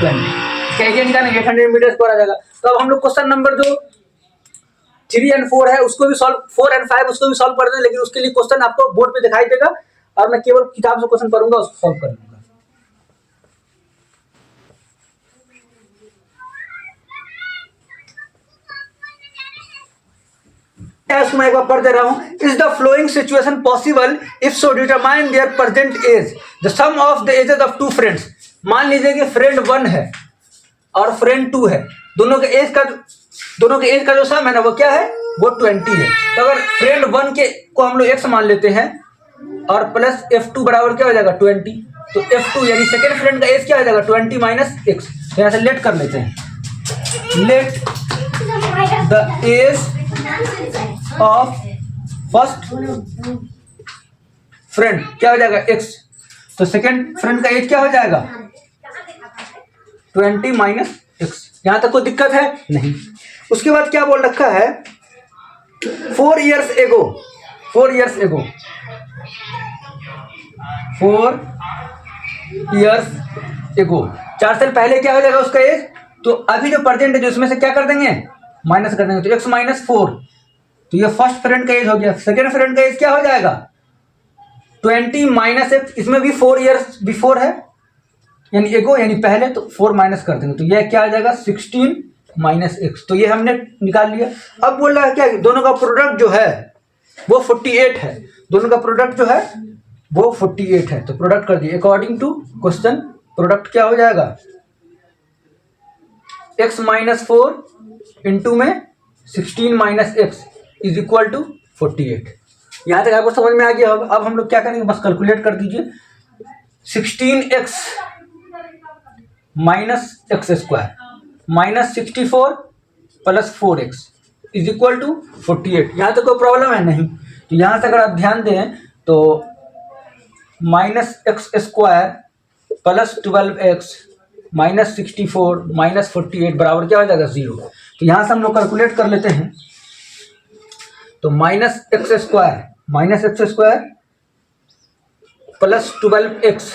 20। क्या एरिया निकालेंगे, 800 मीटर स्क्वायर आ जाएगा। तो अब हम लोग क्वेश्चन नंबर जो 3 और 4 है उसको भी सॉल्व, 4 और 5 उसको भी सॉल्व कर दें, लेकिन उसके लिए क्वेश्चन आपको बोर्ड पे दिखाई देगा और मैं केवल किताब से क्वेश्चन करूंगा, उसको सॉल्व कर लूंगा। उसको मैं एक बार पढ़ दे रहा हूं। Is the following situation possible, if so determine their present age, the sum of the ages of 2 friends. मान लीजिए कि फ्रेंड 1 है और फ्रेंड 2 है, दोनों के एज का जो सम है ना वो क्या है, वो 20 है। तो अगर फ्रेंड 1 के को हम लोग x मान लेते हैं और प्लस f2 बराबर क्या हो जाएगा 20, तो f2 यानी सेकेंड फ्रेंड का एज क्या हो जाएगा 20 माइनस x। तो यहाँ से लेट कर लेते हैं, let the age of first friend क्या हो जाएगा x, तो सेकेंड फ्रेंड का एज क्या हो जाएगा 20 माइनस x। यहां तक कोई दिक्कत है नहीं। उसके बाद क्या बोल रखा है, 4 years ago 4 years ago 4 साल पहले क्या हो जाएगा उसका एज। तो अभी जो प्रेजेंट है जो उसमें से क्या कर देंगे, माइनस कर देंगे, तो x माइनस 4। तो ये फर्स्ट फ्रेंड का एज हो गया। सेकेंड फ्रेंड का एज क्या हो जाएगा 20 माइनस एक्स, इसमें भी 4 ईयर्स बिफोर है यानी एगो यानी पहले, तो 4 माइनस कर देंगे तो यह क्या आ जाएगा 16 माइनस एक्स। तो ये हमने निकाल लिया। अब बोल रहा है क्या, दोनों का प्रोडक्ट जो है वो 48 है, दोनों का प्रोडक्ट जो है वो 48 है। तो प्रोडक्ट कर दिए अकॉर्डिंग टू क्वेश्चन। प्रोडक्ट क्या हो जाएगा x माइनस 4 इंटू में 16 minus x is equal to 48। यहां तक आपको समझ में आ गया होगा। अब हम लोग क्या करेंगे, बस कैलकुलेट कर दीजिए। 16x minus x square minus 64 plus 4x is equal to 48। यहाँ तक कोई प्रॉब्लम है नहीं। तो यहाँ से अगर आप ध्यान दें तो minus x square plus 12x minus 64 minus 48 बराबर क्या हो जाएगा 0। तो यहाँ से हम लोग कैलकुलेट कर लेते हैं। तो minus x square plus 12x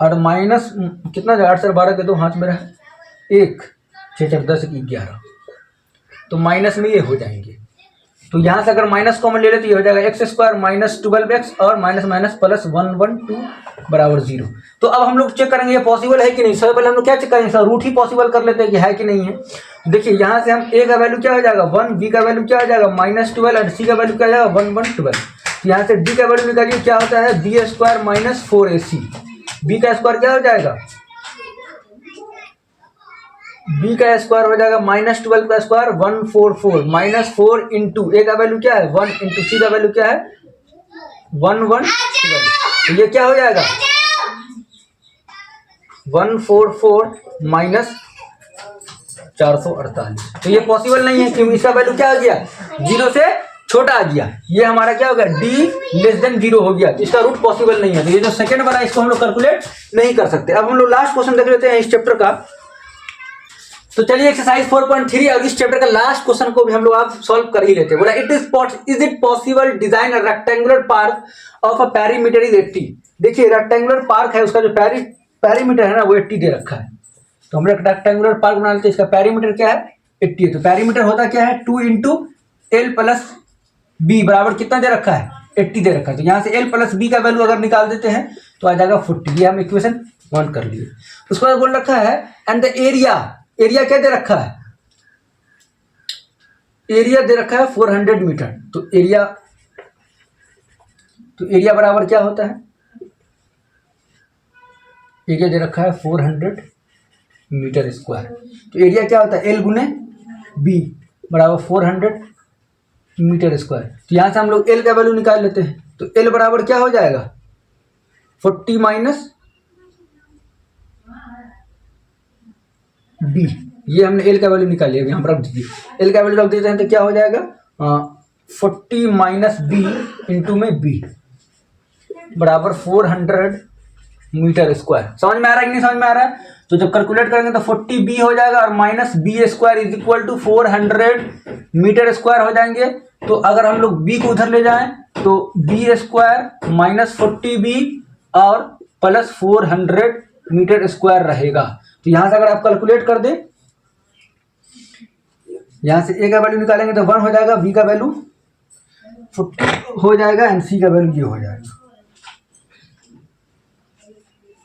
और माइनस कितना 8 से 12 के दो हाथ में रहा 1 6 4 10 11, तो माइनस में ये हो जाएंगे। तो यहाँ से अगर माइनस कॉमन ले लेते ये हो जाएगा एक्स स्क्वायर माइनस 12x और माइनस माइनस प्लस 112 बराबर 0। तो अब हम लोग चेक करेंगे ये पॉसिबल है कि नहीं। सबसे पहले हम लोग क्या चेक करेंगे, सर रूट ही पॉसिबल कर लेते हैं कि है कि नहीं है। देखिए यहाँ से हम a का वैल्यू क्या हो जाएगा 1, b का वैल्यू क्या हो जाएगा -12 और c का वैल्यू क्या हो जाएगा 112। यहाँ से d का वैल्यू निकालिए क्या होता है b square minus 4ac, b का स्क्वायर क्या हो जाएगा b का स्क्वायर हो जाएगा -12 का स्क्वायर 144 माइनस 4 इंटू a का वैल्यू क्या है 1 इंटू c का वैल्यू क्या है 112। तो ये क्या हो जाएगा 144 माइनस 448। तो ये पॉसिबल नहीं है क्योंकि इसका वैल्यू क्या आ गया 0 से छोटा आ गया। ये हमारा क्या हो गया d लेस देन 0 हो गया। तो इसका रूट पॉसिबल नहीं है। तो ये जो सेकंड बना इसको हम लोग कैलकुलेट नहीं कर सकते। अब हम लोग लास्ट क्वेश्चन देख लेते हैं इस चैप्टर का। तो चलिए एक्सरसाइज 4.3 और इस चैप्टर का लास्ट क्वेश्चन को भी हम लोग आप सॉल्व कर ही लेते हैं। बोला is it possible design a rectangular park of a perimeter is 80। देखिए रेक्टेंगुलर पार्क है उसका जो पेरीमीटर है ना वो 80 दे रखा है। तो हम लोग रेक्टेंगुलर पार्क बना लेते हैं। इसका पेरीमीटर क्या है 80 है। तो पेरीमीटर होता क्या है 2 इंटू एल प्लस बी बराबर कितना दे रखा है 80 दे रखा है। तो यहाँ से एल प्लस बी का वैल्यू अगर निकाल देते हैं तो आ जाएगा 40। ये हम इक्वेशन 1 कर लिए। उसके बाद बोल रखा है एंड द एरिया क्या दे रखा है एरिया दे रखा है 400 मीटर। तो एरिया बराबर क्या होता है एरिया दे रखा है 400 मीटर स्क्वायर। तो एरिया क्या होता है एल गुने बी बराबर 400 मीटर स्क्वायर। तो यहाँ से हम लोग एल का वैल्यू निकाल लेते हैं। तो एल बराबर क्या हो जाएगा 40 माइनस बी। ये हमने एल का वैल्यू निकाल लिया। यहाँ पर रख दीजिए एल का वैल्यू रख देते हैं तो क्या हो जाएगा 40 माइनस बी इंटू में बी बराबर 400 मीटर स्क्वायर। समझ में आ रहा है कि नहीं समझ में आ रहा है। तो जब कैलकुलेट करेंगे तो 40 बी हो जाएगा और minus b square is equal to 400 metre square हो जाएंगे। तो अगर हम लोग बी को उधर ले जाएं तो बी स्क्वायर माइनस 40 बी और प्लस 400 मीटर स्क्वायर रहेगा। तो यहाँ से अगर आप कैलकुलेट कर दें यहाँ से ए का वैल्यू निकालेंगे तो 1 हो जाएगा, बी का वैल्यू 40 हो जाएगा एंड सी का वैल्यू ये हो जाएगा।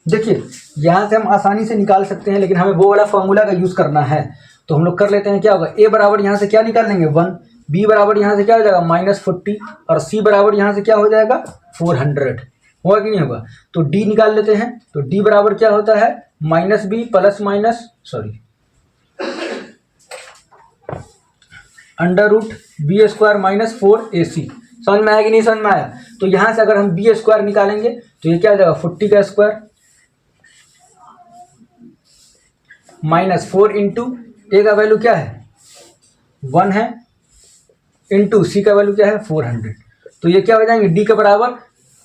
देखिए यहाँ से हम आसानी से निकाल सकते हैं लेकिन हमें वो वाला फॉर्मूला का यूज करना है। तो हम लोग कर लेते हैं क्या होगा ए बराबर यहाँ से क्या निकाल लेंगे 1, बी बराबर यहाँ से क्या हो जाएगा -40 और सी बराबर यहाँ से क्या हो जाएगा 400। होगा कि नहीं होगा। तो डी निकाल लेते हैं। तो डी बराबर क्या होता है minus b plus minus under root b square minus 4ac। समझ में आया कि नहीं समझ में आया। तो यहाँ से अगर हम बी स्क्वायर निकालेंगे तो ये क्या हो जाएगा 40 का स्क्वायर माइनस 4 इंटू ए का वैल्यू क्या है 1 है इंटू सी का वैल्यू क्या है 400। तो ये क्या हो जाएंगे डी के बराबर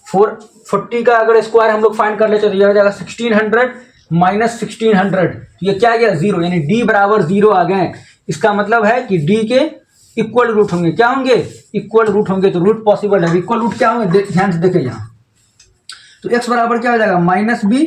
40 का अगर स्क्वायर हम लोग फाइंड कर लेते तो ये हो जाएगा 1600 माइनस 1600। तो ये क्या आ गया 0 यानी डी बराबर 0 आ गए। इसका मतलब है कि डी के इक्वल रूट होंगे। क्या होंगे इक्वल रूट होंगे। तो रूट पॉसिबल है। इक्वल रूट क्या होंगे ध्यान से देखिए यहाँ। तो x बराबर क्या हो जाएगा minus b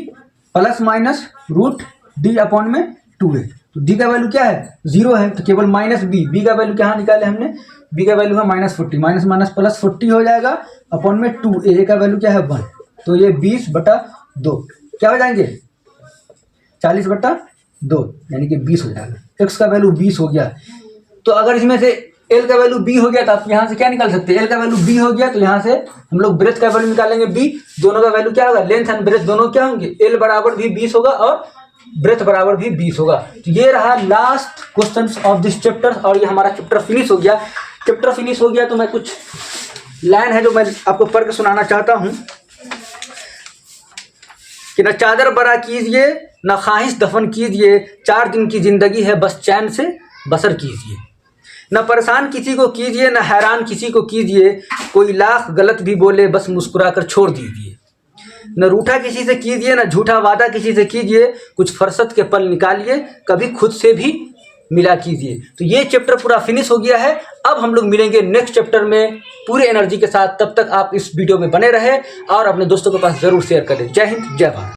plus minus root d upon में 2a। तो डी का वैल्यू क्या है 0 है तो केवल माइनस बी का वैल्यू क्या निकाले हमने बी का वैल्यू है -40, माइनस माइनस प्लस 40 हो जाएगा अपॉन में 2, ए का वैल्यू क्या है 1, तो ये 20/2 क्या हो जाएंगे 40/2 यानी कि 20 हो जाएगा। एक्स का वैल्यू 20 हो गया। तो अगर इसमें से एल का वैल्यू बी हो गया तो आप यहाँ से क्या निकाल सकते हैं, एल का वैल्यू बी हो गया तो यहाँ से हम लोग ब्रेथ का वैल्यू निकालेंगे बी, दोनों का वैल्यू क्या होगा, लेंथ एंड ब्रेथ दोनों क्या होंगे, एल बराबर भी 20 होगा और ब्रेथ बराबर भी 20 होगा। तो ये रहा last question of this chapter और ये हमारा चैप्टर फिनिश हो गया। चैप्टर फिनिश हो गया तो मैं कुछ लाइन है जो मैं आपको पढ़ के सुनाना चाहता हूँ कि न चादर बरा कीजिए न ख्वाहिश दफन कीजिए, 4 दिन की जिंदगी है बस चैन से बसर कीजिए। न परेशान किसी को कीजिए न हैरान किसी को कीजिए, कोई लाख गलत भी बोले बस मुस्कुरा कर छोड़ दीजिए। न रूठा किसी से कीजिए न झूठा वादा किसी से कीजिए, कुछ फुर्सत के पल निकालिए कभी खुद से भी मिला कीजिए। तो ये चैप्टर पूरा फिनिश हो गया है। अब हम लोग मिलेंगे नेक्स्ट चैप्टर में पूरी एनर्जी के साथ। तब तक आप इस वीडियो में बने रहे और अपने दोस्तों के पास जरूर शेयर करें। जय हिंद, जय भारत।